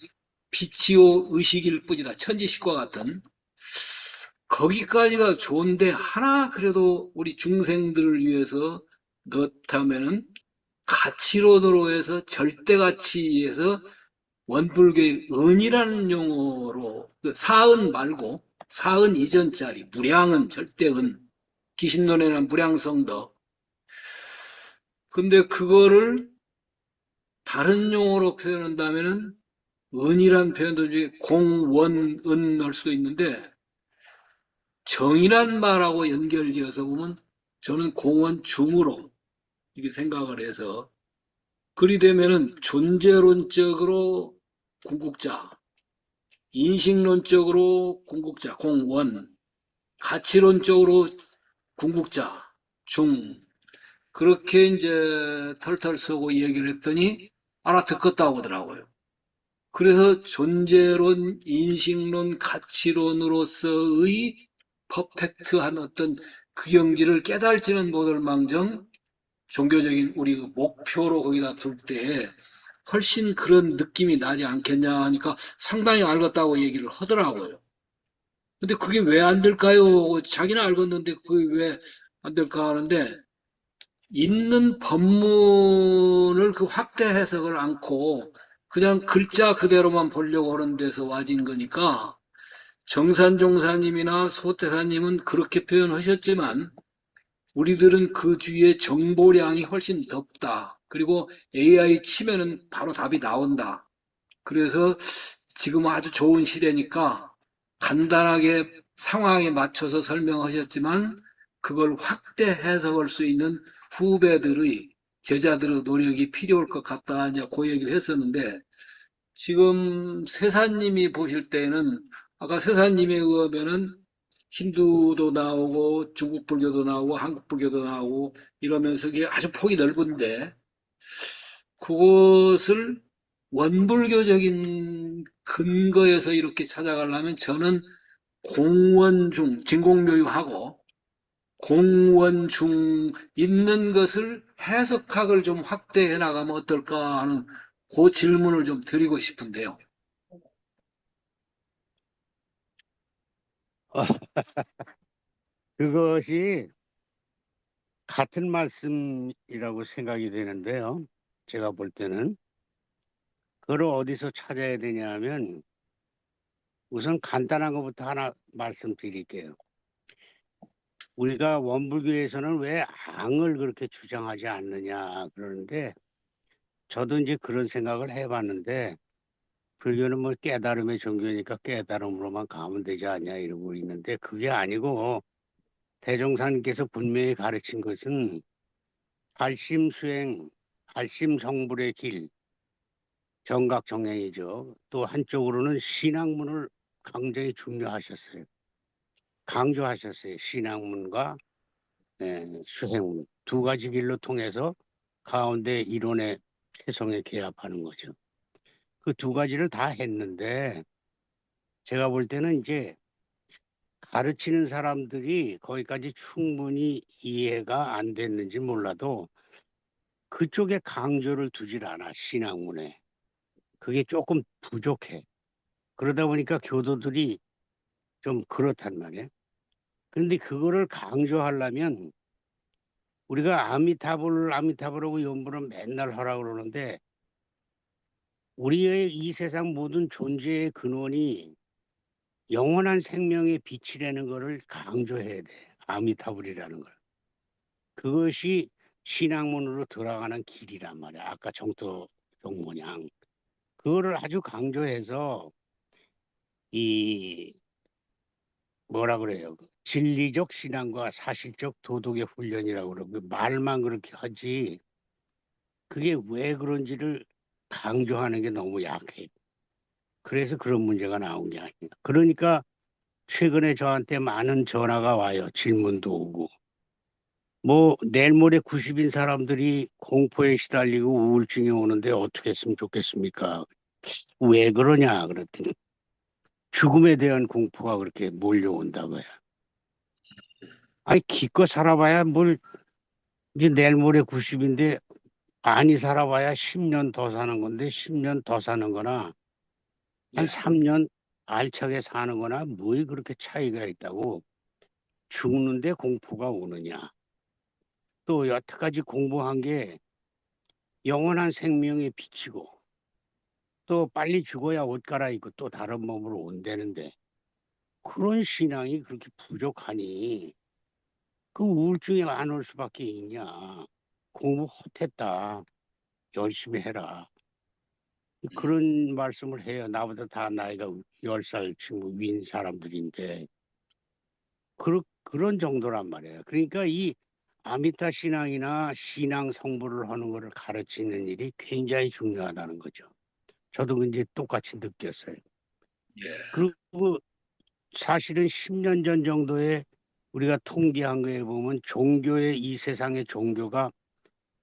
빛이요 의식일 뿐이다. 천지식과 같은. 거기까지가 좋은데 하나 그래도 우리 중생들을 위해서 넣다면은 가치로 해서 절대가치에서 원불교의 은이라는 용어로 사은 말고 사은 이전짜리 무량은 절대은 기신론에는 무량성덕 근데 그거를 다른 용어로 표현한다면은 은이란 표현도 이제 공원, 은 할 수도 있는데 정이란 말하고 연결지어서 보면 저는 공원 중으로 이렇게 생각을 해서 그리 되면은 존재론적으로 궁극자, 인식론적으로 궁극자, 공원, 가치론적으로 궁극자, 중 그렇게 이제 털털 쓰고 얘기를 했더니 알아듣겠다고 하더라고요. 그래서 존재론, 인식론, 가치론으로서의 퍼펙트한 어떤 그 경지를 깨달지는 못할 망정 종교적인 우리 목표로 거기다 둘 때 훨씬 그런 느낌이 나지 않겠냐 하니까 상당히 알겠다고 얘기를 하더라고요. 근데 그게 왜 안 될까요? 자기는 알겠는데 그게 왜 안 될까 하는데 있는 법문을 그 확대 해석을 않고 그냥 글자 그대로만 보려고 하는 데서 와진 거니까 정산종사님이나 소태사님은 그렇게 표현하셨지만 우리들은 그 주위에 정보량이 훨씬 덥다. 그리고 AI 치면은 바로 답이 나온다. 그래서 지금 아주 좋은 시대니까 간단하게 상황에 맞춰서 설명하셨지만 그걸 확대 해석할 수 있는 후배들의 제자들의 노력이 필요할 것 같다. 이제 그 얘기를 했었는데 지금 세사님이 보실 때는 아까 세사님에 의하면은 힌두도 나오고 중국 불교도 나오고 한국 불교도 나오고 이러면서 이게 아주 폭이 넓은데 그것을 원불교적인 근거에서 이렇게 찾아가려면 저는 공원중, 진공묘유하고 공원중 있는 것을 해석학을 좀 확대해 나가면 어떨까 하는 그 질문을 좀 드리고 싶은데요. 그것이 같은 말씀이라고 생각이 되는데요. 제가 볼 때는 그걸 어디서 찾아야 되냐 하면 우선 간단한 것부터 하나 말씀드릴게요. 우리가 원불교에서는 왜 앙을 그렇게 주장하지 않느냐 그러는데 저도 이제 그런 생각을 해봤는데 불교는 뭐 깨달음의 종교니까 깨달음으로만 가면 되지 않냐 이러고 있는데 그게 아니고 대종사님께서 분명히 가르친 것은 발심수행, 발심성불의 길, 정각정행이죠. 또 한쪽으로는 신학문을 굉장히 중요하셨어요. 강조하셨어요. 신학문과 수행문 두 가지 길로 통해서 가운데 이론의 최성에 개합하는 거죠. 그 두 가지를 다 했는데 제가 볼 때는 이제 가르치는 사람들이 거기까지 충분히 이해가 안 됐는지 몰라도 그쪽에 강조를 두질 않아, 신학문에. 그게 조금 부족해. 그러다 보니까 교도들이 좀 그렇단 말이에요. 그런데 그거를 강조하려면 우리가 아미타불하고 연불은 맨날 하라고 그러는데 우리의 이 세상 모든 존재의 근원이 영원한 생명의 빛이라는 것을 강조해야 돼. 아미타불이라는 걸. 그것이 신학문으로 들어가는 길이란 말이야. 아까 정토 종모냥. 그거를 아주 강조해서 이 뭐라 그래요? 진리적 신앙과 사실적 도덕의 훈련이라고 그러고 말만 그렇게 하지 그게 왜 그런지를 강조하는 게 너무 약해. 그래서 그런 문제가 나온 게 아니야. 그러니까 최근에 저한테 많은 전화가 와요. 질문도 오고. 뭐 내일 모레 90인 사람들이 공포에 시달리고 우울증이 오는데 어떻게 했으면 좋겠습니까? 왜 그러냐 그랬더니 죽음에 대한 공포가 그렇게 몰려온다고요. 아니 기껏 살아봐야 뭘 이제 내일 모레 90인데 많이 살아봐야 10년 더 사는 건데 10년 더 사는 거나 한 예. 3년 알차게 사는 거나 뭐에 그렇게 차이가 있다고 죽는데 공포가 오느냐. 또 여태까지 공부한 게 영원한 생명의 빛이고 또 빨리 죽어야 옷 갈아입고 또 다른 몸으로 온다는데 그런 신앙이 그렇게 부족하니 그 우울증이 안 올 수밖에 있냐. 공부 헛했다. 열심히 해라. 그런 말씀을 해요. 나보다 다 나이가 10살 친구 위인 사람들인데 그런 정도란 말이에요. 그러니까 이 아미타 신앙이나 신앙 성불을 하는 것을 가르치는 일이 굉장히 중요하다는 거죠. 저도 이제 똑같이 느꼈어요. 예. 그리고 사실은 10년 전 정도에 우리가 통계한 거에 보면 이 세상의 종교가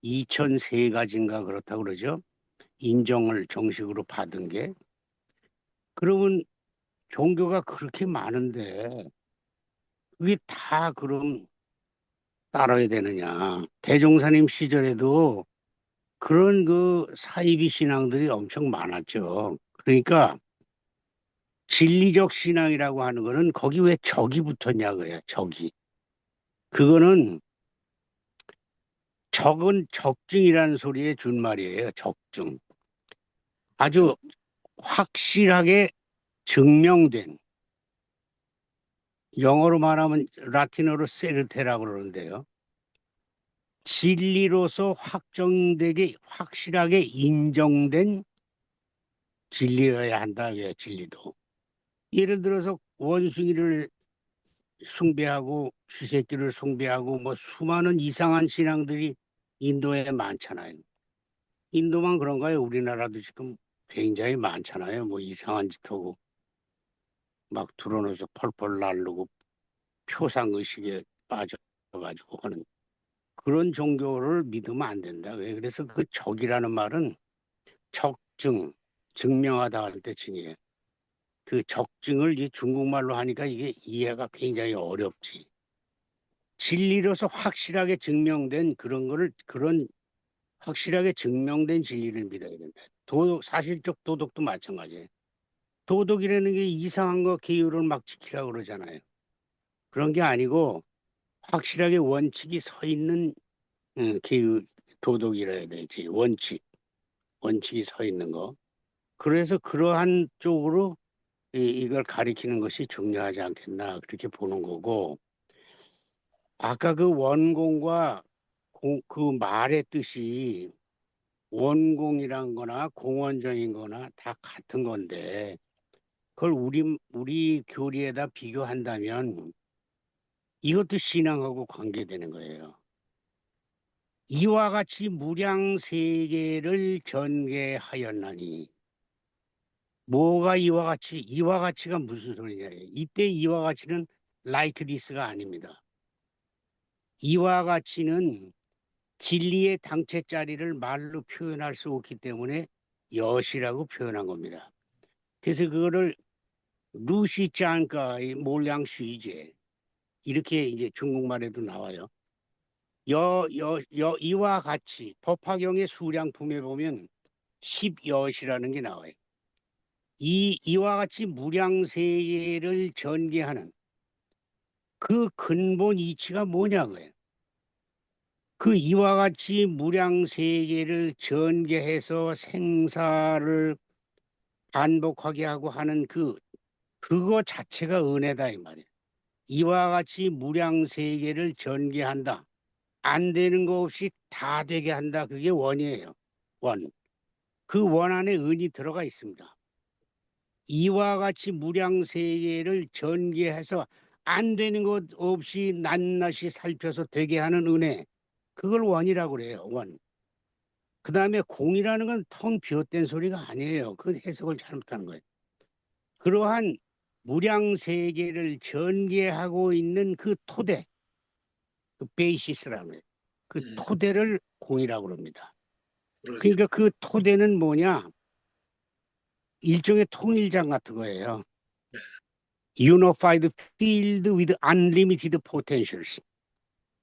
2003가지인가 그렇다고 그러죠. 인정을 정식으로 받은 게. 그러면 종교가 그렇게 많은데 그게 다 그럼 따라야 되느냐. 대종사님 시절에도 그런 그 사이비 신앙들이 엄청 많았죠. 그러니까 진리적 신앙이라고 하는 거는 거기 왜 적이 붙었냐고요. 적이. 그거는 적은 적증이라는 소리의 준말이에요. 적증. 아주 확실하게 증명된, 영어로 말하면 라틴어로 세르테라고 그러는데요. 진리로서 확정되게 확실하게 인정된 진리여야 한다. 왜 진리도. 예를 들어서 원숭이를 숭배하고 쥐새끼를 숭배하고 뭐 수많은 이상한 신앙들이 인도에 많잖아요. 인도만 그런가요? 우리나라도 지금 굉장히 많잖아요. 뭐 이상한 짓 하고 막 드러내서 펄펄 날르고 표상의식에 빠져가지고 하는 그런 종교를 믿으면 안 된다. 왜? 그래서 그 적이라는 말은 적증, 증명하다 할 때 칭이에요. 그 적증을 이 중국말로 하니까 이게 이해가 굉장히 어렵지. 진리로서 확실하게 증명된 그런 확실하게 증명된 진리를 믿어야 된다. 사실적 도덕도 마찬가지예요. 도덕이라는 게 이상한 거 계율을 막 지키라고 그러잖아요. 그런 게 아니고 확실하게 원칙이 서 있는 계율, 도덕이라 해야 되지. 원칙이 서 있는 거. 그래서 그러한 쪽으로 이걸 가리키는 것이 중요하지 않겠나 그렇게 보는 거고 아까 그 원공과 그 말의 뜻이 원공이란 거나 공원적인 거나 다 같은 건데 그걸 우리 교리에다 비교한다면 이것도 신앙하고 관계되는 거예요. 이와 같이 무량세계를 전개하였나니 뭐가 이와 같이가 무슨 소리냐. 이때 이와 같이는 like this가 아닙니다. 이와 같이는 진리의 당체자리를 말로 표현할 수 없기 때문에 여시라고 표현한 겁니다. 그래서 그거를 루시짱가의 몰량쉬제 이렇게 이제 중국말에도 나와요. 이와 같이 법화경의 수량품에 보면 10여시라는 게 나와요. 이와 같이 무량세계를 전개하는 그 근본 이치가 뭐냐고요. 그 이와 같이 무량세계를 전개해서 생사를 반복하게 하고 하는 그거 자체가 은혜다 이 말이에요. 이와 같이 무량세계를 전개한다. 안 되는 거 없이 다 되게 한다. 그게 원이에요. 원. 그 원 안에 은이 들어가 있습니다. 이와 같이 무량세계를 전개해서 안 되는 것 없이 낱낱이 살펴서 되게 하는 은혜. 그걸 원이라고 그래요. 원. 그 다음에 공이라는 건 텅 비었된 소리가 아니에요. 그건 해석을 잘못하는 거예요. 그러한 무량세계를 전개하고 있는 그 토대, 그 베이시스라고 해요. 그 토대를 공이라고 합니다. 그러죠. 그러니까 그 토대는 뭐냐? 일종의 통일장 같은 거예요. Unified field with unlimited potentials.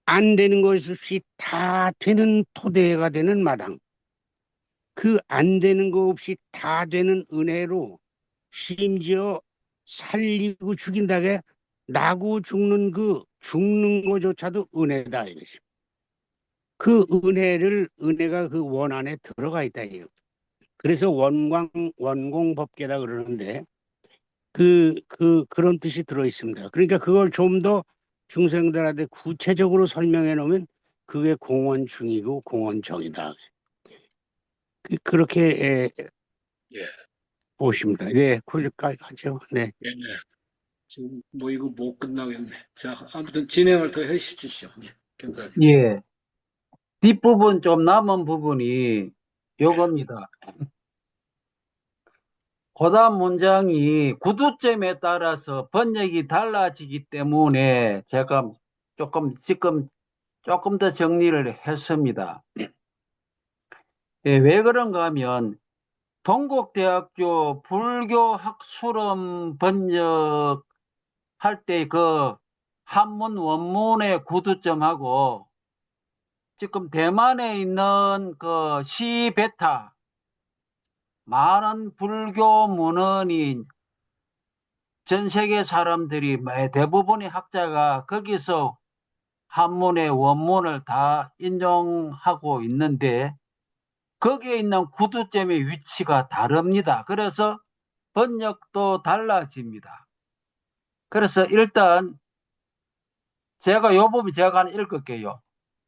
안 되는 것 없이 다 되는 토대가 되는 마당. 그 안 되는 거 없이 다 되는 은혜로 심지어 살리고 죽인다게 나고 죽는 죽는 것조차도 은혜다 이것이. 그 은혜가 그 원 안에 들어가 있다 이거. 그래서 원공법계다 그러는데 그런 뜻이 들어 있습니다. 그러니까 그걸 좀 더 중생들한테 구체적으로 설명해 놓으면 그게 공원중이고 공원정이다. 그렇게 예. 보십니다. 네, 거기까지 하죠. 네. 예. 지금 뭐 이거 못 끝나겠네. 자, 아무튼 진행을 더 해주시죠. 예. 경사님. 예. 뒷부분 좀 남은 부분이 요겁니다. 고단 문장이 구두점에 따라서 번역이 달라지기 때문에 제가 지금 조금 더 정리를 했습니다. 예, 왜 그런가 하면 동국대학교 불교학술원 번역할 때 그 한문 원문의 구두점하고 지금 대만에 있는 그 시베타 많은 불교 문헌이 전 세계 사람들이 대부분의 학자가 거기서 한문의 원문을 다 인용하고 있는데 거기에 있는 구두점의 위치가 다릅니다. 그래서 번역도 달라집니다. 그래서 일단 제가 요 부분 제가 하나 읽을게요.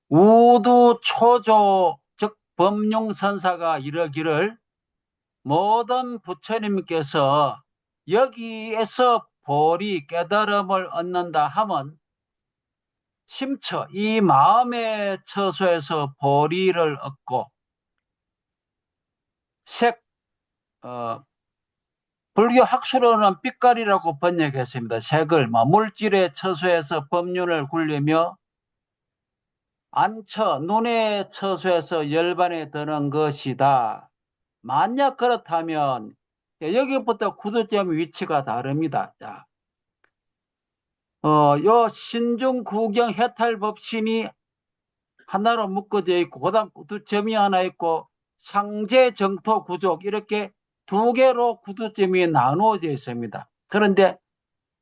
우두초조 즉 법룡선사가 이르기를 모든 부처님께서 여기에서 보리 깨달음을 얻는다 하면 심처 이 마음의 처소에서 보리를 얻고 색 불교 학술로는 빛깔이라고 번역했습니다. 색을 물질의 처소에서 법륜을 굴리며 안처 눈의 처소에서 열반에 드는 것이다. 만약 그렇다면 여기부터 구두점 위치가 다릅니다. 자, 요 신중 구경 해탈 법신이 하나로 묶어져 있고 그다음 구두점이 하나 있고 상제 정토 구족 이렇게 두 개로 구두점이 나누어져 있습니다. 그런데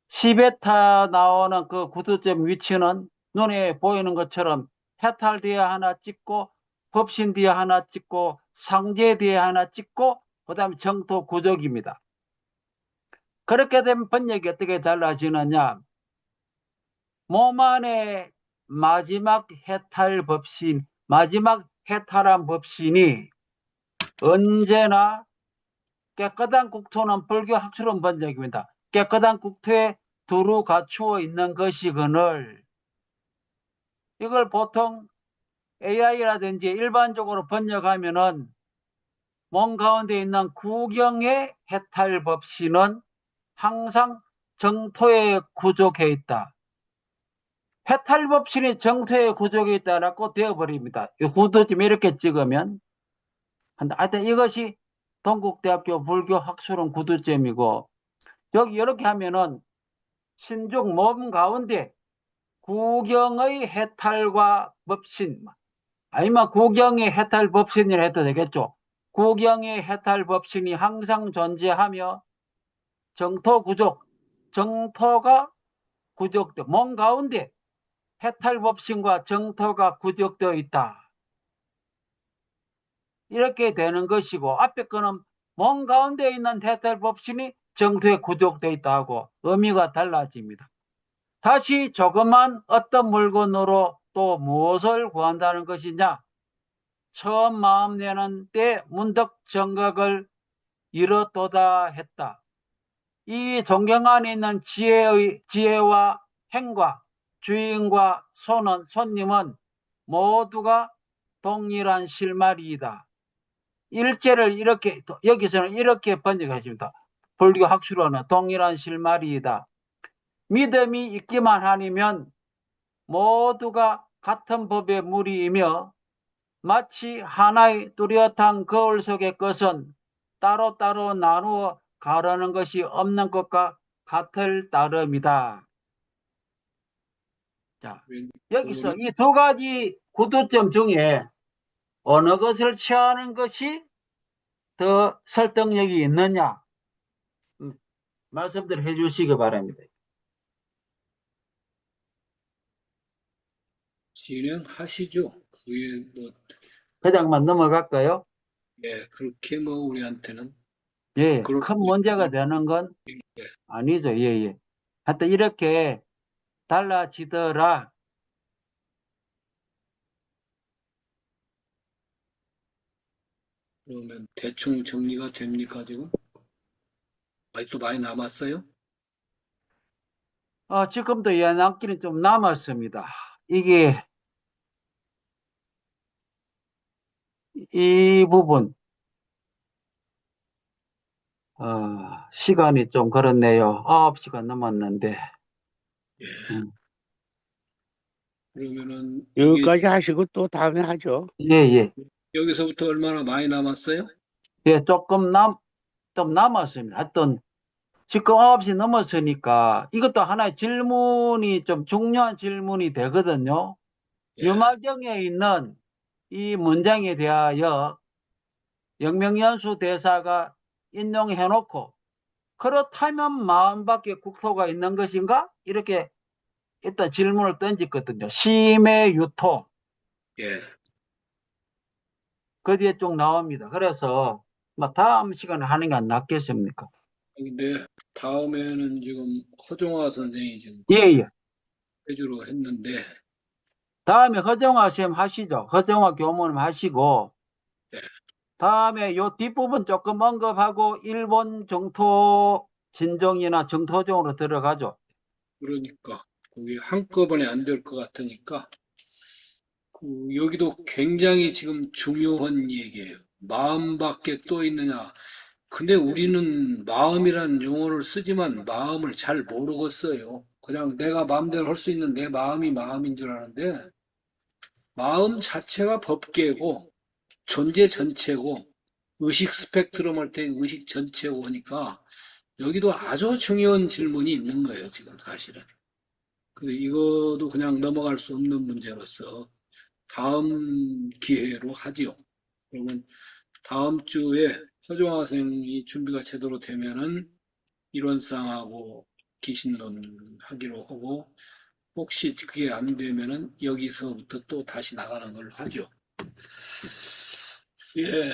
시베타 나오는 그 구두점 위치는 눈에 보이는 것처럼 해탈 뒤에 하나 찍고 법신 뒤에 하나 찍고 상제 뒤에 하나 찍고 그다음 정토 구족입니다. 그렇게 되면 번역이 어떻게 달라지느냐? 몸 안에 마지막 해탈 법신, 마지막 해탈한 법신이 언제나 깨끗한 국토는 불교 학술원 번역입니다. 깨끗한 국토에 두루 갖추어 있는 것이거늘 이걸 보통 AI라든지 일반적으로 번역하면은 몸 가운데 있는 구경의 해탈 법신은 항상 정토에 구족해 있다. 해탈 법신이 정토에 구족해 있다라고 되어버립니다. 이 구두점 이렇게 찍으면 하여튼 이것이 동국대학교 불교학술원 구두점이고 여기 이렇게 하면은 신중 몸 가운데 구경의 해탈과 법신 아니면 구경의 해탈 법신이라 해도 되겠죠. 구경의 해탈 법신이 항상 존재하며 정토 구족, 정토가 구족되어 몸 가운데 해탈 법신과 정토가 구족되어 있다. 이렇게 되는 것이고 앞에 거는 몸 가운데 있는 해탈 법신이 정토에 구족되어 있다고 의미가 달라집니다. 다시 조그만 어떤 물건으로 또 무엇을 구한다는 것이냐? 처음 마음 내는 때 문득 정각을 이뤘도다 했다. 이 존경 안에 있는 지혜와 행과 주인과 손님은 모두가 동일한 실마리이다. 일제를 이렇게 여기서는 이렇게 번역했습니다. 불교 학술로는 동일한 실마리이다. 믿음이 있기만 하면 모두가 같은 법의 무리이며 마치 하나의 뚜렷한 거울 속의 것은 따로따로 나누어 가르는 것이 없는 것과 같을 따름이다. 자, 여기서 이 두 가지 구두점 중에 어느 것을 취하는 것이 더 설득력이 있느냐 말씀들 해주시기 바랍니다. 진행하시죠. 그게 뭐, 그냥만 넘어갈까요? 예, 그렇게 뭐 우리한테는 예, 그런 큰 문제가 되는 건 아니죠. 예, 예. 하여튼 이렇게 달라지더라. 그러면 대충 정리가 됩니까, 지금? 아직도 많이 남았어요? 지금도 예, 남기는 좀 남았습니다. 이게 이 부분 시간이 좀 그렇네요. 9시간 넘었는데. 예. 음, 그러면은 이게 여기까지 하시고 또 다음에 하죠. 예, 예. 여기서부터 얼마나 많이 남았어요? 예, 좀 남았습니다. 하여튼 지금 9시 넘었으니까 이것도 하나의 질문이 좀 중요한 질문이 되거든요. 예. 유마경에 있는 이 문장에 대하여 영명연수 대사가 인용해놓고 그렇다면 마음밖에 국토가 있는 것인가? 이렇게 일단 질문을 던졌거든요. 심의 유토 예. 그 뒤에 쭉 나옵니다. 그래서 다음 시간에 하는 게 안 낫겠습니까? 근데 다음에는 지금 허종화 선생이 지금 예, 예. 회주로 했는데, 다음에 허정화 쌤 하시죠. 허정화 교모님 하시고 예. 다음에 요 뒷부분 조금 언급하고 일본 정토 진정이나 정토정으로 들어가죠. 그러니까 그게 한꺼번에 안 될 것 같으니까 여기도 굉장히 지금 중요한 얘기예요. 마음밖에 또 있느냐. 근데 우리는 마음이란 용어를 쓰지만 마음을 잘 모르겠어요. 그냥 내가 마음대로 할 수 있는 내 마음이 마음인 줄 아는데 마음 자체가 법계고 존재 전체고 의식 스펙트럼 할 때 의식 전체고 하니까 여기도 아주 중요한 질문이 있는 거예요, 지금 사실은. 이거도 그냥 넘어갈 수 없는 문제로서 다음 기회로 하지요. 그러면 다음 주에 허종화 선생이 준비가 제대로 되면은 이론상하고 기신론 하기로 하고 혹시 그게 안 되면은 여기서부터 또 다시 나가는 걸로 하죠. 예.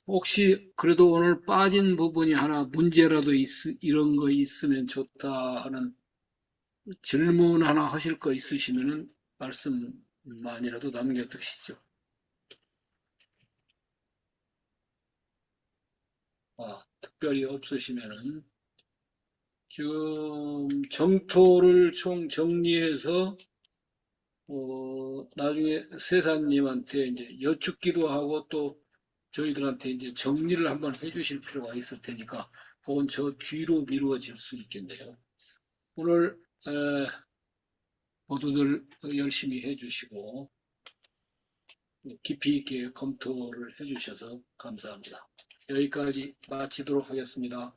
혹시 그래도 오늘 빠진 부분이 하나 문제라도 이런 거 있으면 좋다 하는 질문 하나 하실 거 있으시면은 말씀만이라도 남겨두시죠. 특별히 없으시면은 지금 정토를 총 정리해서 나중에 세사님한테 이제 여쭙기도 하고 또 저희들한테 이제 정리를 한번 해주실 필요가 있을 테니까 그건 저 뒤로 미루어질 수 있겠네요. 오늘 모두들 열심히 해주시고 깊이 있게 검토를 해주셔서 감사합니다. 여기까지 마치도록 하겠습니다.